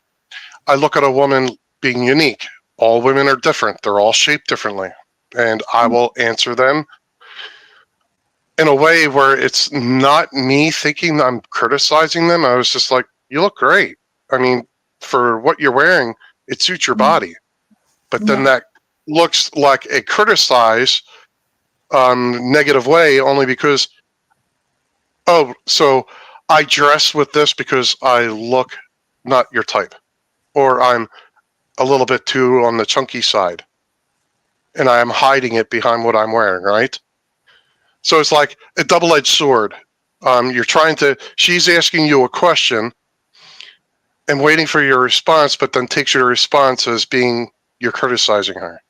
I look at a woman being unique. All women are different. They're all shaped differently. And I will answer them in a way where it's not me thinking I'm criticizing them. I was just like, you look great. I mean, for what you're wearing, it suits your Mm, body. But then yeah. that looks like a criticize negative way only because, oh, so I dress with this because I look not your type, or I'm a little bit too on the chunky side and I am hiding it behind what I'm wearing, right? So it's like a double-edged sword. You're trying to, she's asking you a question and waiting for your response, but then takes your response as being you're criticizing her.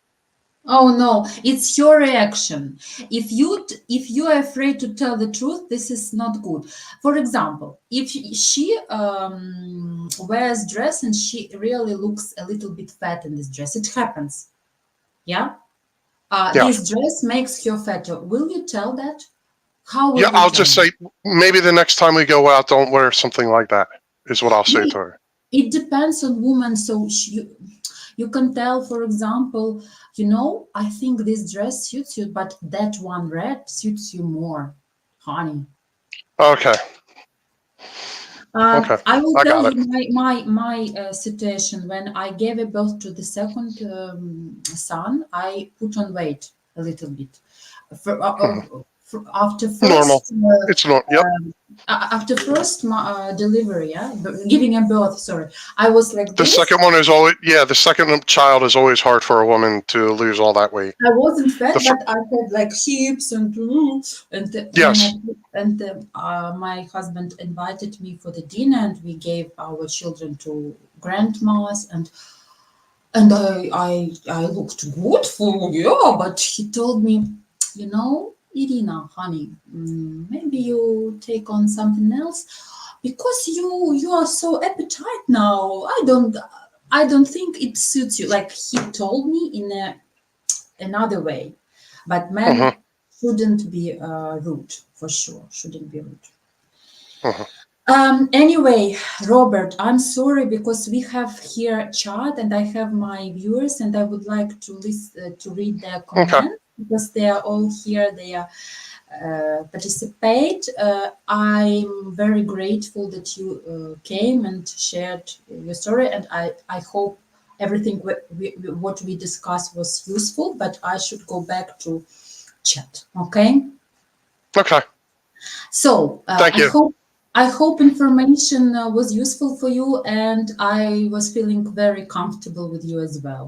Oh no, it's your reaction. If you are afraid to tell the truth, this is not good. For example, if she wears dress and she really looks a little bit fat in this dress, it happens. Yeah. Yeah. This dress makes her fatter. Will you tell that? How Yeah, will you I'll tell just me? say maybe the next time we go out, don't wear something like that, is what I'll say Yeah, to her. it depends on woman. So you can tell, for example, I think this dress suits you, but that one red suits you more, honey. Okay. Okay. I will I tell got it. you my situation. When I gave a birth to the second son, I put on weight a little bit. Mhm. After Normal. first It's normal. Yep. after first delivery, yeah, giving a birth. Sorry, I was like The this. second one is always, yeah, the second child is always hard for a woman to lose all that weight. I wasn't The fat, but I had like hips and when yes. my husband invited me for the dinner, and we gave our children to grandmas, and I looked good for, yeah, but he told me, Irina, honey, maybe you take on something else because you are so appetite now. I don't think it suits you. Like he told me in another way, but Hmm. men shouldn't be rude, for sure. Shouldn't be rude. Hmm. Anyway, Robert, I'm sorry because we have here chat and I have my viewers and I would like to to read their Okay. comments because they are all here. They are participate. I'm very grateful that you came and shared your story, and I hope everything what we discussed was useful. But I should go back to chat. Okay. Okay. So Thank you. I hope information was useful for you, and I was feeling very comfortable with you as well.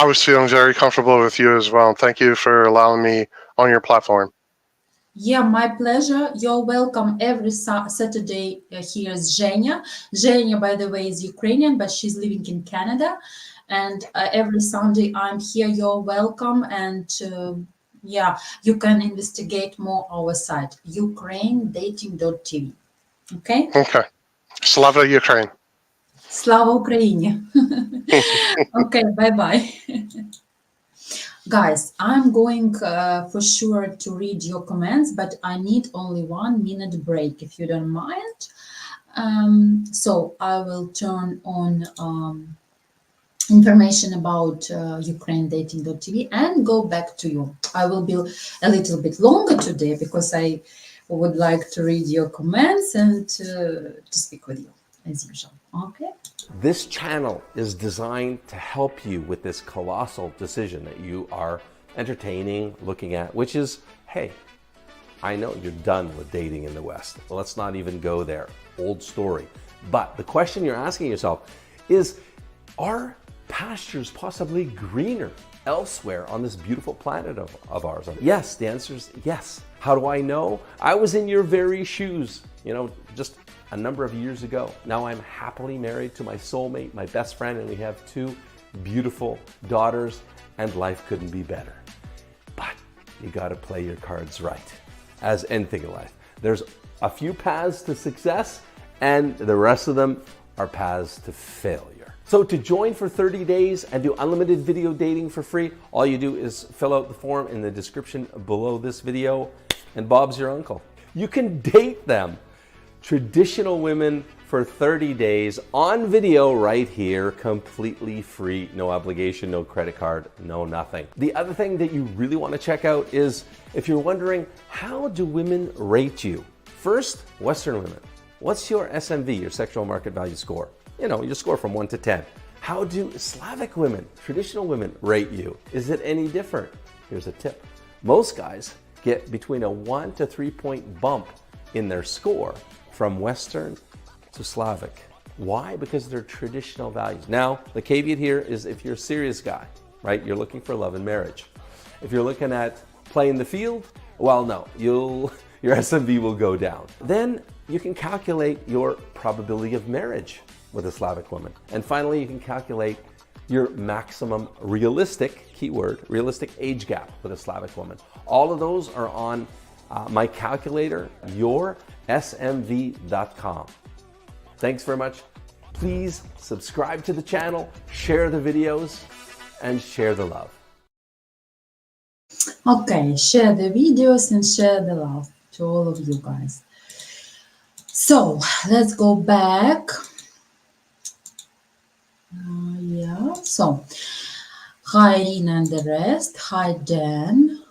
I was feeling very comfortable with you as well. Thank you for allowing me on your platform. Yeah, my pleasure. You're welcome every Saturday. Here's Zhenya. Zhenya, by the way, is Ukrainian, but she's living in Canada. And every Sunday I'm here. You're welcome. And yeah, you can investigate more our site, ukrainedating.tv. Okay? Okay. Slava Ukraine. Slava Ukraini. Okay, bye-bye. Guys, I'm going for sure to read your comments, but I need only 1 minute break, if you don't mind. So I will turn on information about Ukraine dating.tv and go back to you. I will be a little bit longer today because I would like to read your comments and to speak with you as usual. Okay. This channel is designed to help you with this colossal decision that you are entertaining, looking at, which is, hey, I know you're done with dating in the West. Let's not even go there. Old story. But the question you're asking yourself is, are pastures possibly greener elsewhere on this beautiful planet of ours? Yes, the answer is yes. How do I know? I was in your very shoes, just a number of years ago. Now I'm happily married to my soulmate, my best friend, and we have 2 beautiful daughters, and life couldn't be better. But you gotta play your cards right, as anything in life. There's a few paths to success, and the rest of them are paths to failure. So to join for 30 days and do unlimited video dating for free, all you do is fill out the form in the description below this video, and Bob's your uncle. You can date them, traditional women, for 30 days on video right here, completely free, no obligation, no credit card, no nothing. The other thing that you really want to check out is, if you're wondering, how do women rate you? First, Western women. What's your SMV, your sexual market value score? Your score from 1 to 10. How do Slavic women, traditional women, rate you? Is it any different? Here's a tip. Most guys get between a 1 to 3 point bump in their score from Western to Slavic. Why? Because they're traditional values. Now, the caveat here is if you're a serious guy, right? You're looking for love and marriage. If you're looking at play in the field, well, no, your SMV will go down. Then you can calculate your probability of marriage with a Slavic woman. And finally, you can calculate your maximum realistic, keyword, realistic age gap with a Slavic woman. All of those are on my calculator, yoursmv.com. Thanks very much. Please subscribe to the channel, share the videos, and share the love. Okay, share the videos and share the love to all of you guys. So let's go back. So hi Irina and the rest. Hi Dan.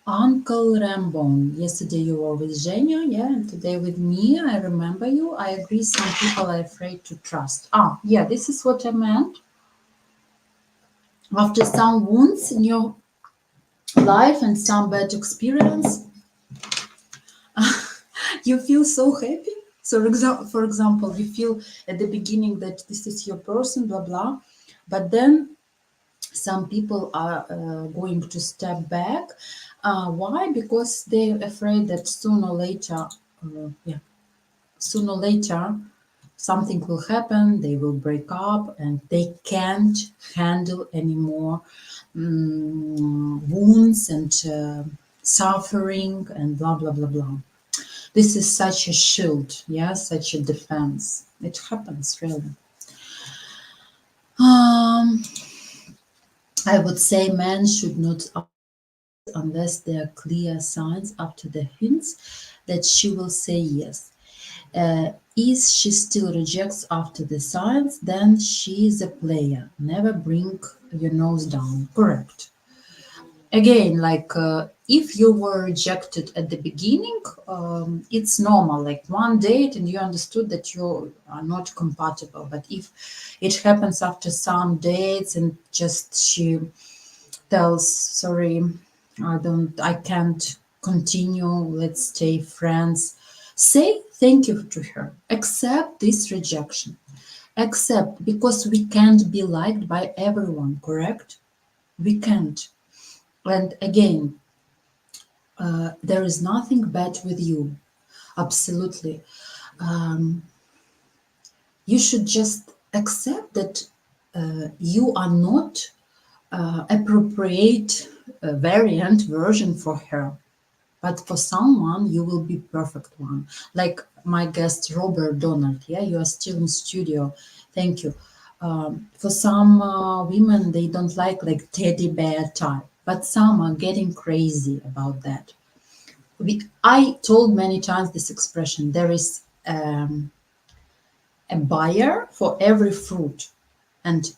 Uncle Rambon, yesterday you were with Zhenya, yeah, and today with me. I remember you. I agree, some people are afraid to trust. Yeah, this is what I meant. After some wounds in your life and some bad experience, you feel so happy. So for example, you feel at the beginning that this is your person, blah, blah, but then some people are going to step back. Why? Because they're afraid that sooner or later, something will happen, they will break up, and they can't handle anymore wounds and suffering and blah, blah, blah, blah. This is such a shield, yeah, such a defense. It happens, really. I would say men should not, unless there are clear signs after the hints that she will say yes. If she still rejects after the signs, then she is a player. Never bring your nose down. Correct. Again, like if you were rejected at the beginning, it's normal, like one date and you understood that you are not compatible. But if it happens after some dates and just she tells, sorry, I can't continue, let's stay friends, say thank you to her. Accept this rejection. Accept, because we can't be liked by everyone, correct? We can't. And again, there is nothing bad with you. Absolutely. You should just accept that you are not appropriate version for her. But for someone, you will be perfect one. Like my guest, Robert Donald. Yeah, you are still in studio. Thank you. For some women, they don't like teddy bear type. But some are getting crazy about that. I told many times this expression, there is a buyer for every fruit, and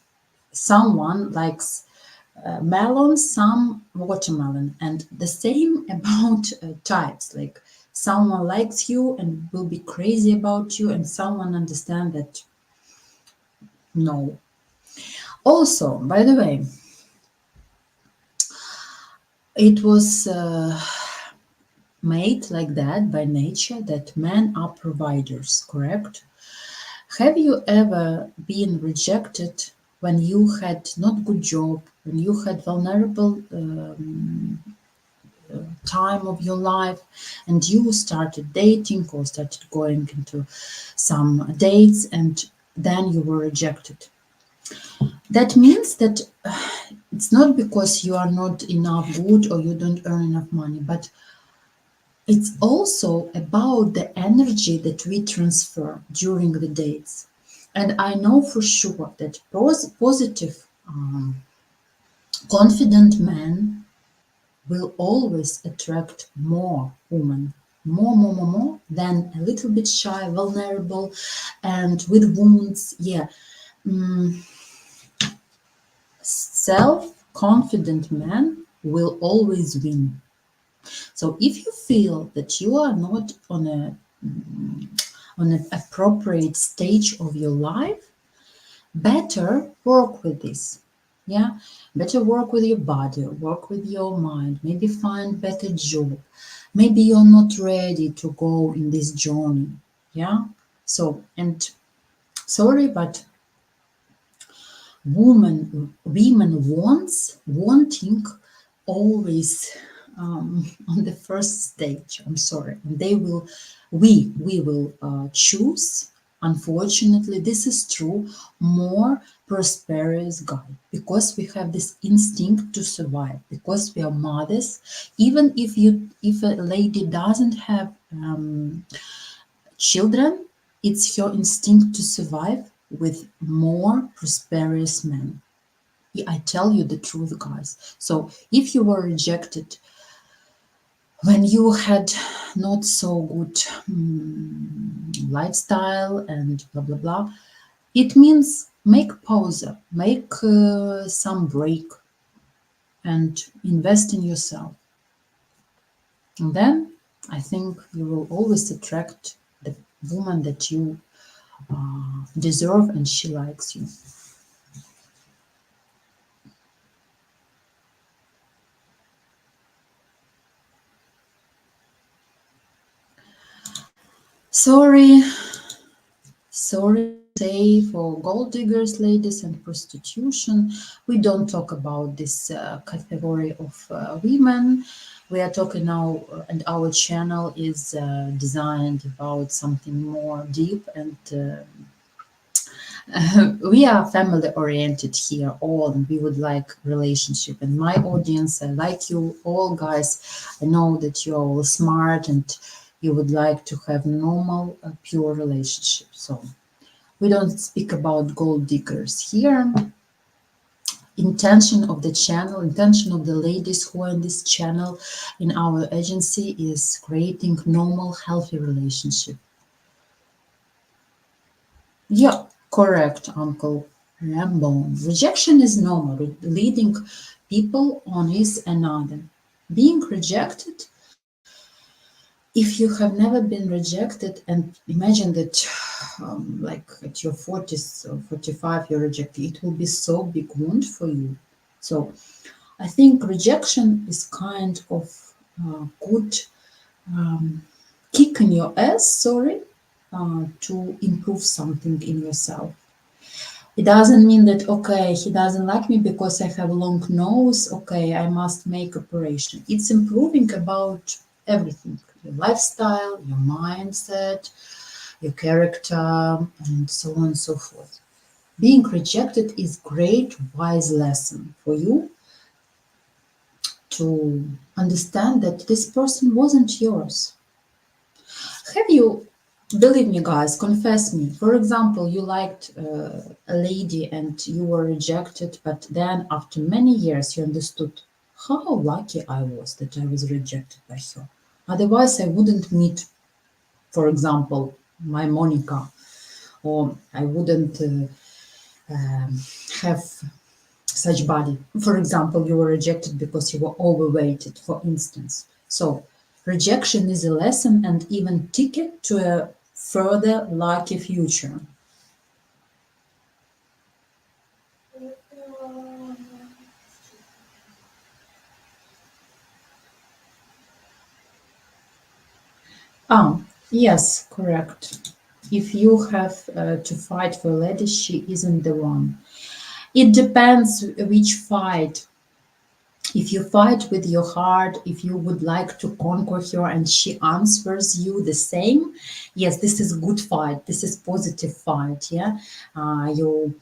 someone likes melon, some watermelon, and the same about types. Like someone likes you and will be crazy about you, and someone understand that no. Also, by the way, it was made like that by nature that men are providers, correct? Have you ever been rejected when you had not good job, when you had vulnerable time of your life, and you started dating or started going into some dates, and then you were rejected? That means that it's not because you are not enough good or you don't earn enough money, but it's also about the energy that we transfer during the dates. And I know for sure that positive, confident men will always attract more women, more than a little bit shy, vulnerable, and with wounds. Yeah, self-confident man will always win. So if you feel that you are not on an appropriate stage of your life, better work with this. Yeah, better work with your body, work with your mind, maybe find better job. Maybe you're not ready to go in this journey. Yeah. So, and sorry, but women wanting always on the first stage. I'm sorry, and we will choose. Unfortunately, this is true. More prosperous guy, because we have this instinct to survive. Because we are mothers, even if a lady doesn't have children, it's your instinct to survive with more prosperous men. I tell you the truth, guys. So if you were rejected when you had not so good lifestyle and blah blah blah, it means make pause, make some break, and invest in yourself. And then I think you will always attract the woman that you deserve, and she likes you. Sorry say for gold diggers, ladies, and prostitution. We don't talk about this category of women. We are talking now, and our channel is designed about something more deep, and we are family oriented here all, and we would like relationship. And my audience, I like you all, guys. I know that you're all smart and you would like to have normal pure relationship. So we don't speak about gold diggers here. Intention of the channel, intention of the ladies who are in this channel in our agency is creating normal healthy relationship. Yeah, correct, Uncle Rambo. Rejection is normal. Leading people on is another. Being rejected, if you have never been rejected, and imagine that like at your 40s or 45 you're rejected, it will be so big wound for you. So I think rejection is kind of good kick in your ass, sorry, to improve something in yourself. It doesn't mean that, okay, he doesn't like me because I have a long nose, okay, I must make operation. It's improving about everything, your lifestyle, your mindset, your character, and so on and so forth. Being rejected is great, wise lesson for you to understand that this person wasn't yours. Have you, believe me, guys, confess me, for example, you liked a lady and you were rejected, but then after many years you understood how lucky I was that I was rejected by her. Otherwise, I wouldn't meet, for example, my Monica or I wouldn't have such body. For example, you were rejected because you were overweighted, for instance. So rejection is a lesson and even ticket to a further lucky future. Ah, yes, correct. If you have to fight for a lady, she isn't the one. It depends which fight. If you fight with your heart, if you would like to conquer her and she answers you the same, yes, this is good fight. This is positive fight. Yeah, you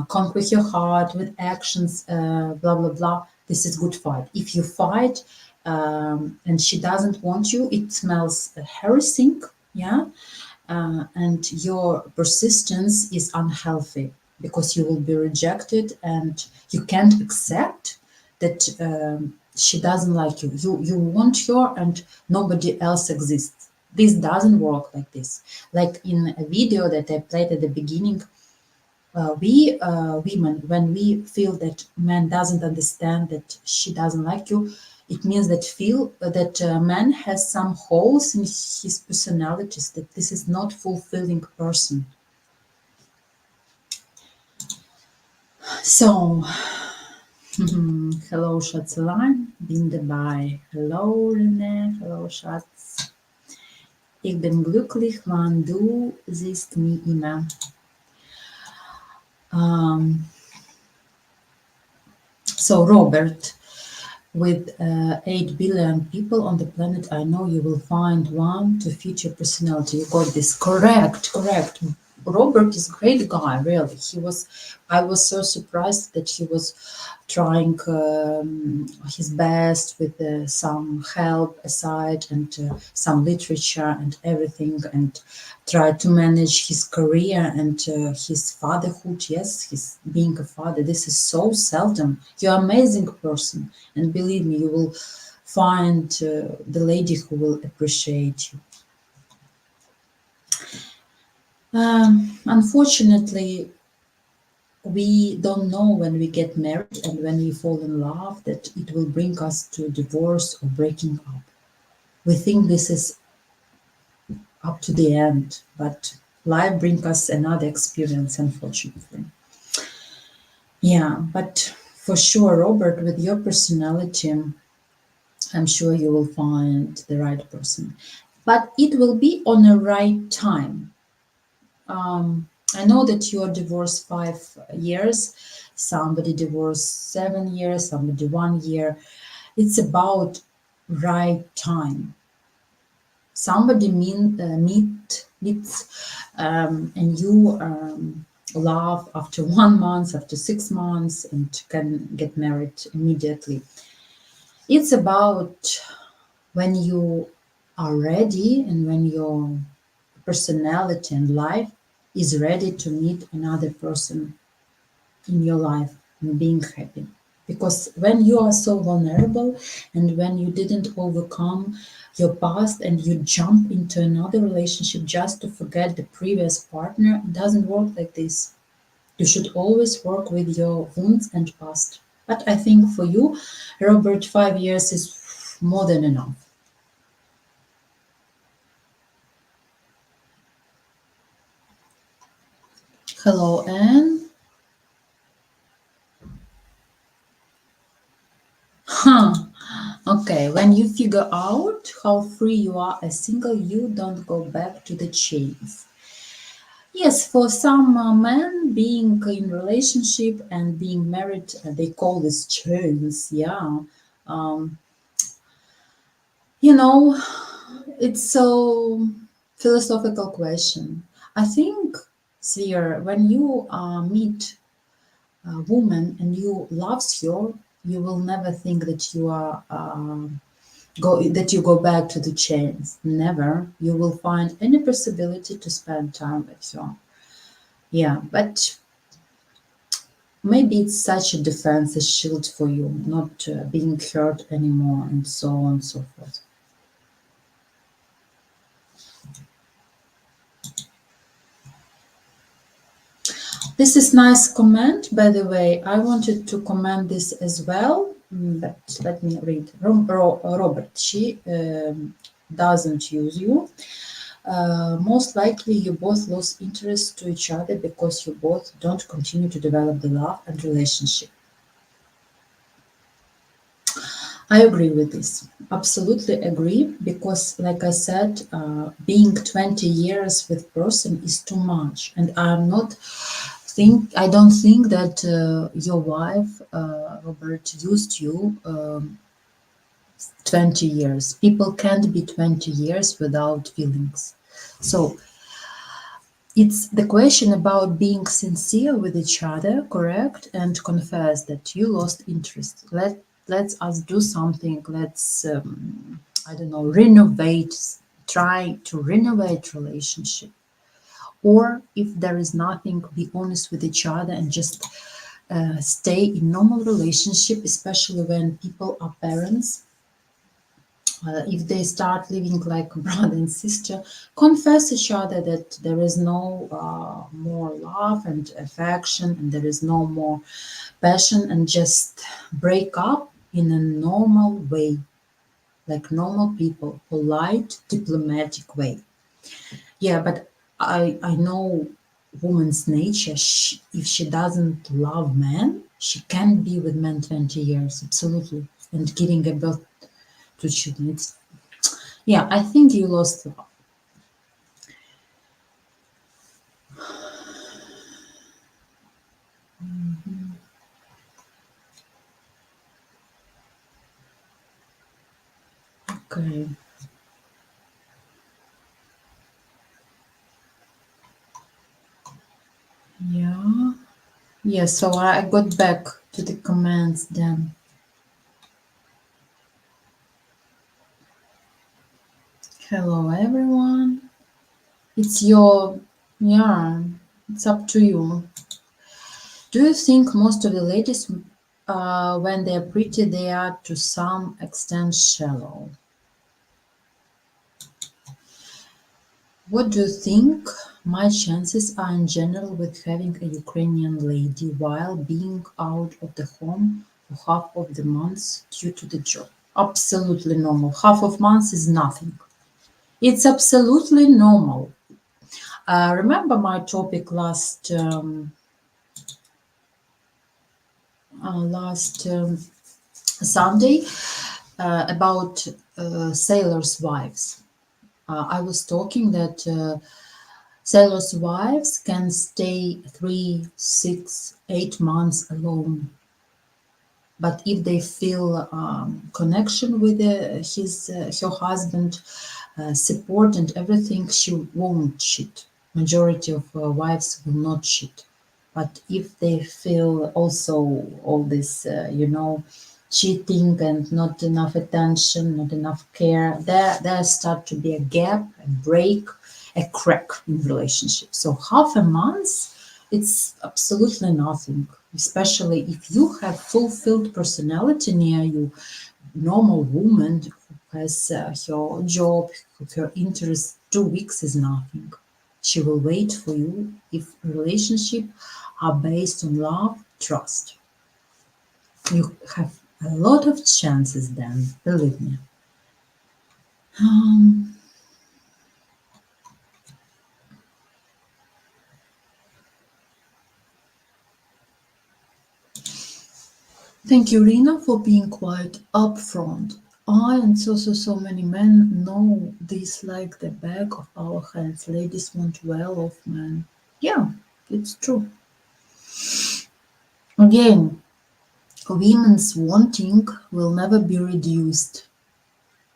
conquer your heart with actions, blah blah blah. This is good fight. If you fight and she doesn't want you, it smells harassing. Yeah, and your persistence is unhealthy because you will be rejected and you can't accept that she doesn't like you. You want her and nobody else exists. This doesn't work like this. Like in a video that I played at the beginning, we women, when we feel that man doesn't understand that she doesn't like you, it means that feel that man has some holes in his personalities, that this is not fulfilling person. So hello Schatzelein, bin dabei. Hello René, hello Schatz. Ich bin glücklich, wann du siehst mich immer. So Robert, with 8 billion people on the planet, I know you will find one to fit your personality. You got this. Correct, correct. Robert is a great guy, really. I was so surprised that he was trying his best with some help aside and some literature and everything, and tried to manage his career and his fatherhood. Yes, his being a father. This is so seldom. You're an amazing person, and believe me, you will find the lady who will appreciate you. Unfortunately, we don't know when we get married and when we fall in love that it will bring us to divorce or breaking up. We think this is up to the end, but life brings us another experience, unfortunately. Yeah, but for sure, Robert, with your personality, I'm sure you will find the right person. But it will be on the right time. I know that you are divorced 5 years, somebody divorced 7 years, somebody 1 year. It's about right time. Somebody meets and you love after 1 month, after 6 months, and can get married immediately. It's about when you are ready and when your personality and life is ready to meet another person in your life and being happy. Because when you are so vulnerable and when you didn't overcome your past and you jump into another relationship just to forget the previous partner, it doesn't work like this. You should always work with your wounds and past. But I think for you, Robert, 5 years is more than enough. Hello, Anne. Huh. Okay, when you figure out how free you are as single, you don't go back to the chains. Yes, for some men, being in relationship and being married, they call this chains. Yeah, um, you know, it's so philosophical question. I think, Sphere, when you meet a woman and you loves her, you will never think that you are you go back to the chains. Never. You will find any possibility to spend time with her. Yeah, but maybe it's such a defense, a shield for you, not being hurt anymore, and so on and so forth. This is nice comment, by the way. I wanted to comment this as well, but let me read. Robert, she doesn't use you. Most likely you both lose interest to each other because you both don't continue to develop the love and relationship. I agree with this. Absolutely agree, because like I said, being 20 years with person is too much, and I don't think that your wife, Robert, used you 20 years. People can't be 20 years without feelings. So it's the question about being sincere with each other, correct, and confess that you lost interest. Let's us do something. Let's I don't know, try to renovate relationship. Or if there is nothing, be honest with each other and just stay in normal relationship, especially when people are parents. If they start living like brother and sister, confess each other that there is no more love and affection, and there is no more passion, and just break up in a normal way, like normal people, polite, diplomatic way. Yeah, but I know woman's nature. If she doesn't love men, she can't be with men 20 years, absolutely, and giving a birth to children. Yeah, I think you lost love. Okay. Yeah. Yeah, so I got back to the comments then. Hello, everyone. It's yeah, it's up to you. Do you think most of the ladies, when they're pretty, they are to some extent shallow? What do you think my chances are in general with having a Ukrainian lady while being out of the home for half of the months due to the job? Absolutely normal. Half of months is nothing. It's absolutely normal. Remember my topic last Sunday about sailors' wives. I was talking that sailors' wives can stay 3, 6, 8 months alone. But if they feel connection with her husband, support and everything, she won't cheat. Majority of wives will not cheat. But if they feel also all this, cheating and not enough attention, not enough care, there start to be a gap, a break, a crack in relationship. So half a month, it's absolutely nothing, especially if you have fulfilled personality near you, normal woman who has her job, her interests. 2 weeks is nothing. She will wait for you if relationship are based on love, trust. You have a lot of chances then, believe me. Um, Thank you, Rina, for being quite upfront. I and so many men know this like the back of our hands. Ladies want well of men. Yeah, it's true. Again, women's wanting will never be reduced.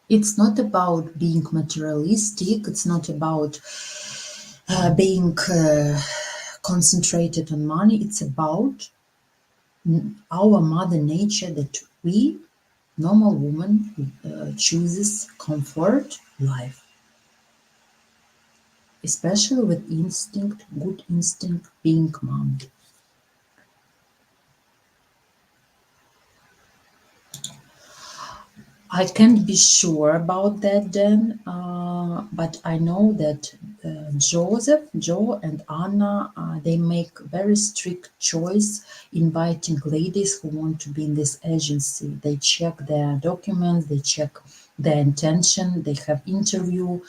It's not about being materialistic. It's not about being concentrated on money. It's about our mother nature that we normal woman chooses comfort life, especially with instinct, good instinct, being mom. I can't be sure about that then, but I know that Joe and Anna, they make very strict choice inviting ladies who want to be in this agency. They check their documents, they check their intention, they have interview,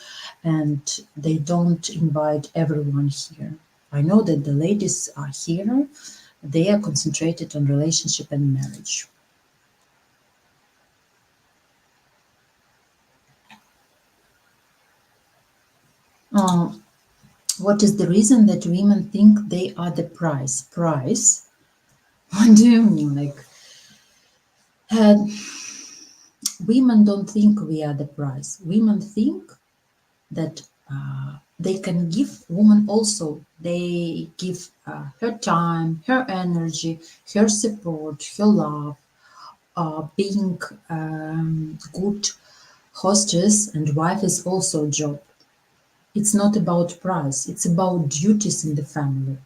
and they don't invite everyone here. I know that the ladies are here, they are concentrated on relationship and marriage. Uh, what is the reason that women think they are the prize? Prize? What do you mean? Like, uh, women don't think we are the prize. Women think that they can give. Women also, they give her time, her energy, her support, her love, being good hostess and wife is also a job. It's not about price, it's about duties in the family.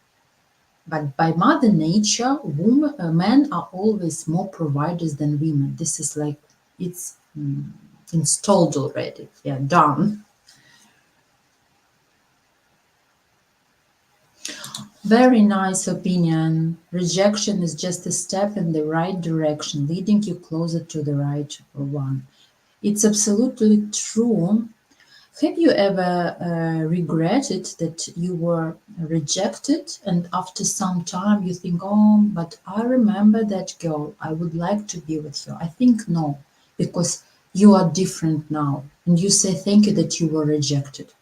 But by mother nature, men are always more providers than women. This is like, it's installed already. Yeah, done. Very nice opinion. Rejection is just a step in the right direction, leading you closer to the right one. It's absolutely true. Have you ever regretted that you were rejected and after some time you think, oh, but I remember that girl, I would like to be with her? I think no, because you are different now and you say thank you that you were rejected.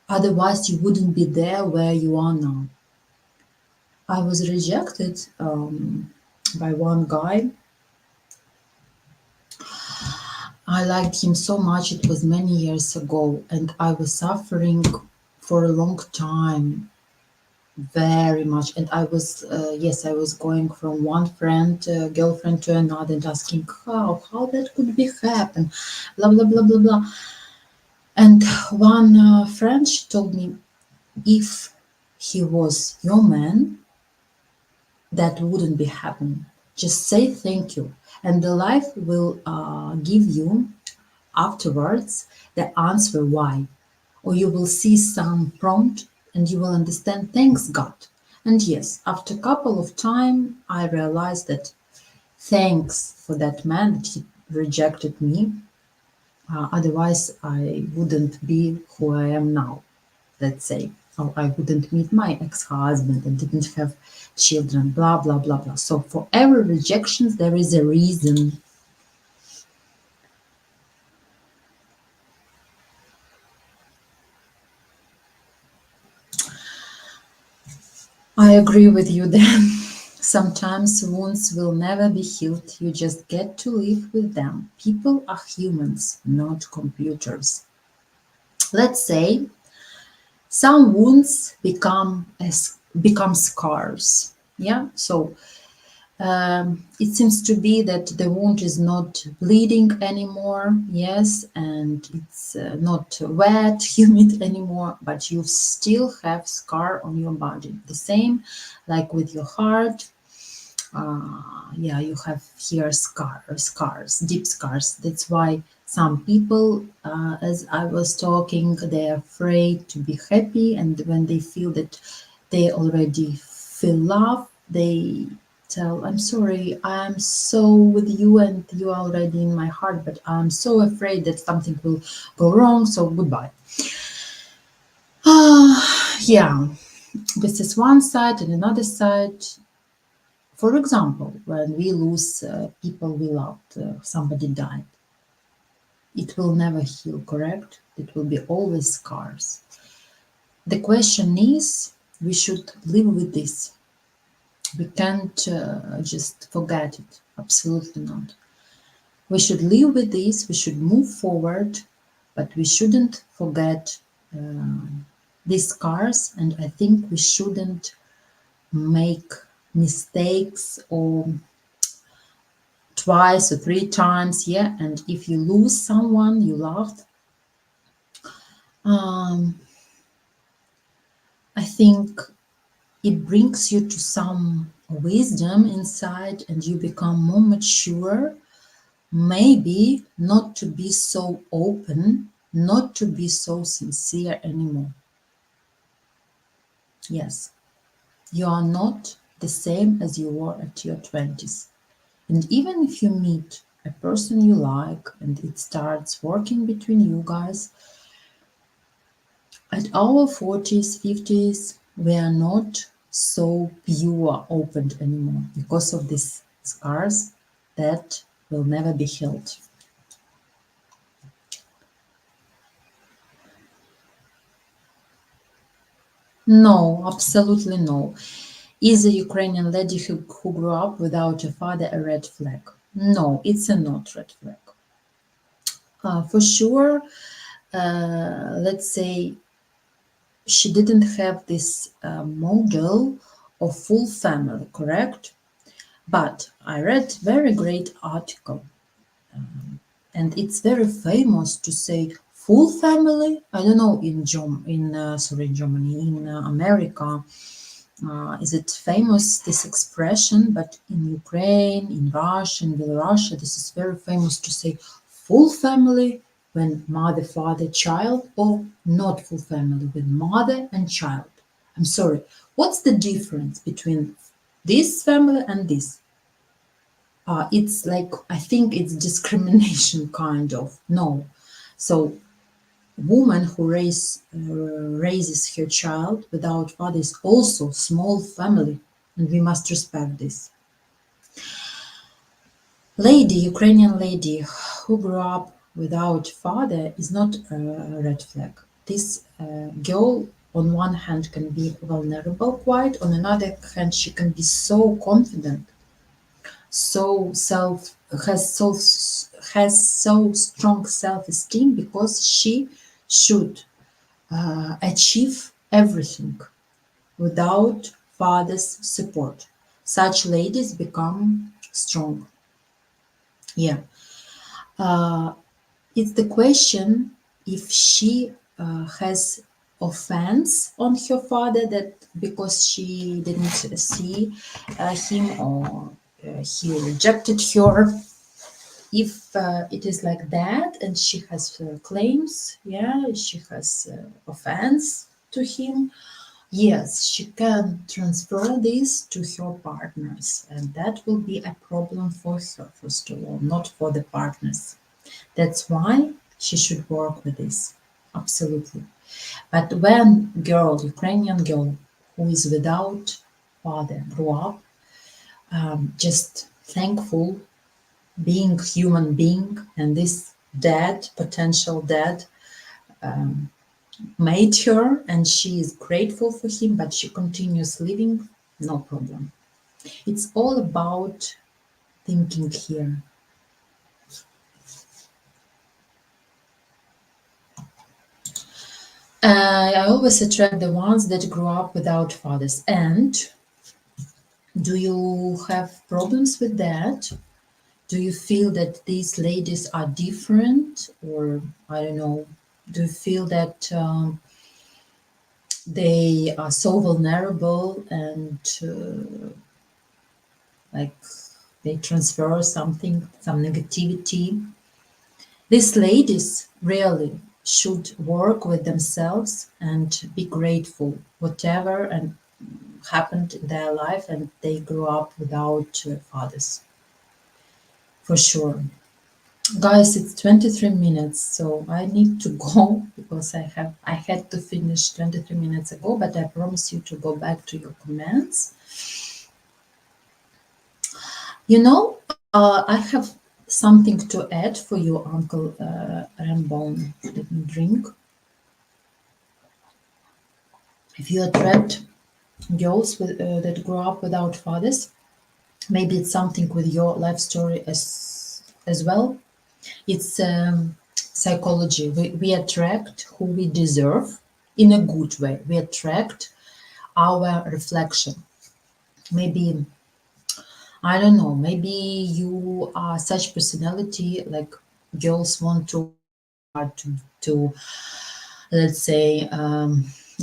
Otherwise, you wouldn't be there where you are now. I was rejected by one guy. I liked him so much, it was many years ago, and I was suffering for a long time, very much. And I was, yes, I was going from one friend, girlfriend to another and asking how that could be happen, blah, blah, blah, blah, blah. And one friend, she told me, if he was your man, that wouldn't be happening. Just say thank you, and the life will give you afterwards the answer why, or you will see some prompt and you will understand thanks God. And yes, after a couple of time I realized that thanks for that man that he rejected me, otherwise I wouldn't be who I am now, let's say, or I wouldn't meet my ex-husband and didn't have children, blah blah blah blah. So for every rejection there is a reason. I agree with you then. Sometimes wounds will never be healed. You just get to live with them. People are humans, not computers. Let's say some wounds become scars. Yeah. So it seems to be that the wound is not bleeding anymore, yes, and it's not wet, humid anymore, but you still have scar on your body. The same like with your heart. Yeah, you have here scars, deep scars. That's why some people, as I was talking, they're afraid to be happy, and when they feel that they already feel love, they tell, I'm sorry, I'm so with you and you are already in my heart, but I'm so afraid that something will go wrong, so goodbye. Yeah, this is one side, and another side. For example, when we lose people we loved, somebody died, it will never heal, correct? It will be always scars. The question is, we should live with this. We can't just forget it, absolutely not. We should live with this, we should move forward, but we shouldn't forget these scars, and I think we shouldn't make mistakes or twice or three times, yeah. And if you lose someone you loved, I think it brings you to some wisdom inside and you become more mature maybe not to be so open, not to be so sincere anymore. Yes, you are not the same as you were at your 20s. And even if you meet a person you like and it starts working between you guys, at our 40s, 50s, we are not so pure opened anymore because of these scars that will never be healed. No, absolutely no. Is a Ukrainian lady who grew up without a father a red flag? No, it's a not red flag. For sure, let's say she didn't have this model of full family, correct? But I read very great article, and it's very famous to say full family. I don't know in Germany, in America, is it famous this expression? But in Ukraine, in Russia, in Belarus, this is very famous to say full family when mother, father, child, or not full family with mother and child. I'm sorry. What's the difference between this family and this? It's like, I think it's discrimination kind of. No. So woman who raises her child without father is also small family, and we must respect this. Ukrainian lady who grew up without father is not a red flag. This girl on one hand can be vulnerable quite, on another hand she can be so confident, has so strong self-esteem because she should achieve everything without father's support. Such ladies become strong. Yeah. It's the question if she has offense on her father that because she didn't see him or he rejected her. If it is like that and she has claims, yeah, she has offense to him, yes, she can transfer this to her partners, and that will be a problem for her, first of all, not for the partners. That's why she should work with this, absolutely. But when Ukrainian girl who is without father grew up, just thankful being human being, and this dad, potential dad, made her, and she is grateful for him, but she continues living, no problem. It's all about thinking here. I always attract the ones that grew up without fathers. And do you have problems with that? Do you feel that these ladies are different, or I don't know, do you feel that they are so vulnerable and like they transfer something, some negativity? These ladies really should work with themselves and be grateful whatever and happened in their life, and they grew up without fathers, for sure. Guys, it's 23 minutes, so I need to go because I had to finish 23 minutes ago, but I promise you to go back to your comments. You know, I have something to add for you, Uncle Rambone. Let me drink. If you attract girls that grow up without fathers, maybe it's something with your life story as well. It's psychology. We attract who we deserve in a good way. We attract our reflection. Maybe, I don't know, maybe you are such personality, like girls want to let's say,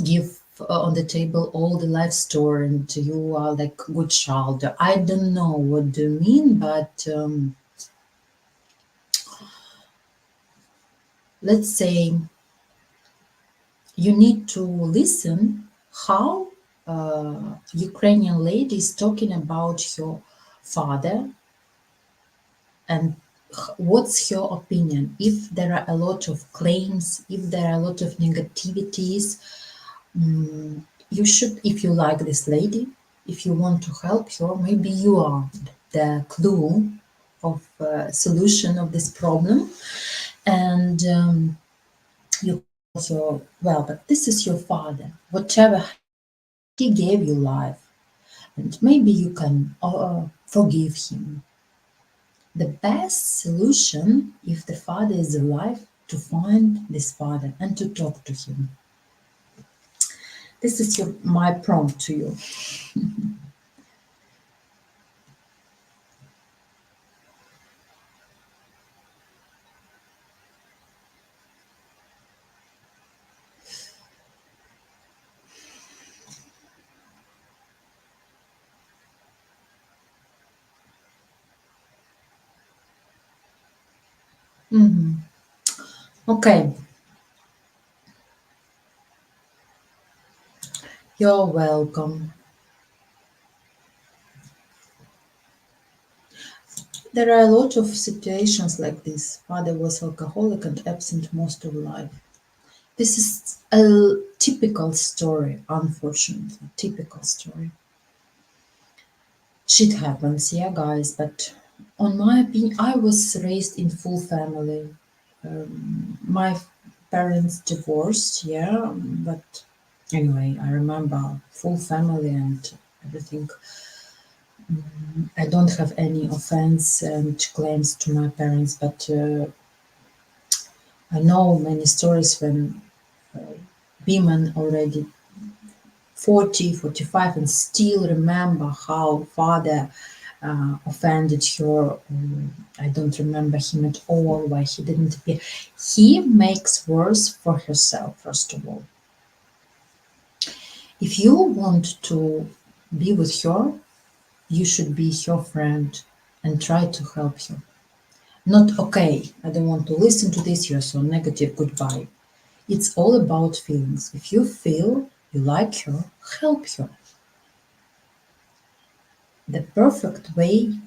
give on the table all the life story, and you are like good child. I don't know what do you mean, but let's say you need to listen how Ukrainian lady is talking about her father and what's your opinion. If there are a lot of claims, if there are a lot of negativities, you should, if you like this lady, if you want to help her, maybe you are the clue of solution of this problem. And you also, well, but this is your father. Whatever, he gave you life, and maybe you can forgive him. The best solution, if the father is alive, to find this father and to talk to him. This is my prompt to you. Okay. You're welcome. There are a lot of situations like this. Father was alcoholic and absent most of life. This is a typical story, unfortunately. Typical story. Shit happens, yeah, guys, but on my opinion, I was raised in full family. My parents divorced, yeah, but anyway, I remember full family and everything. I don't have any offense and claims to my parents, but I know many stories when women already 40, 45 and still remember how father offended her. I don't remember him at all, why he didn't appear. He makes worse for herself, first of all. If you want to be with her, you should be her friend and try to help her. Not, okay, I don't want to listen to this, you're so negative, goodbye. It's all about feelings. If you feel you like her, help her. The perfect way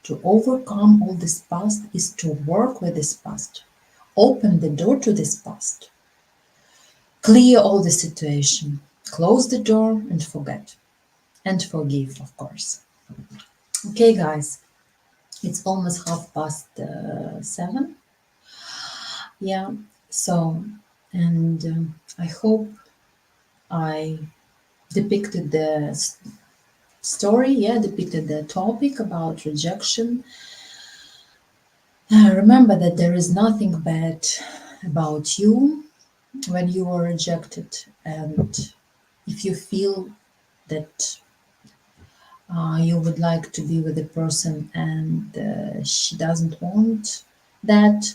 to overcome all this past is to work with this past. Open the door to this past. Clear all the situation. Close the door and forget. And forgive, of course. Okay, guys. It's almost 7:30. Yeah, so, and I hope I depicted the story, yeah, depicted the topic about rejection. Remember that there is nothing bad about you when you are rejected, and if you feel that you would like to be with a person and she doesn't want that,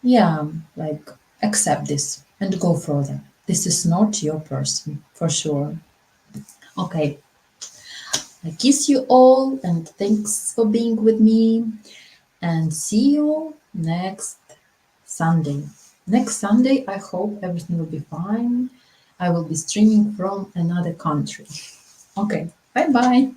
yeah, like accept this and go further. This is not your person, for sure. Okay, I kiss you all and thanks for being with me, and see you next Sunday. Next Sunday, I hope everything will be fine. I will be streaming from another country. Okay, bye bye.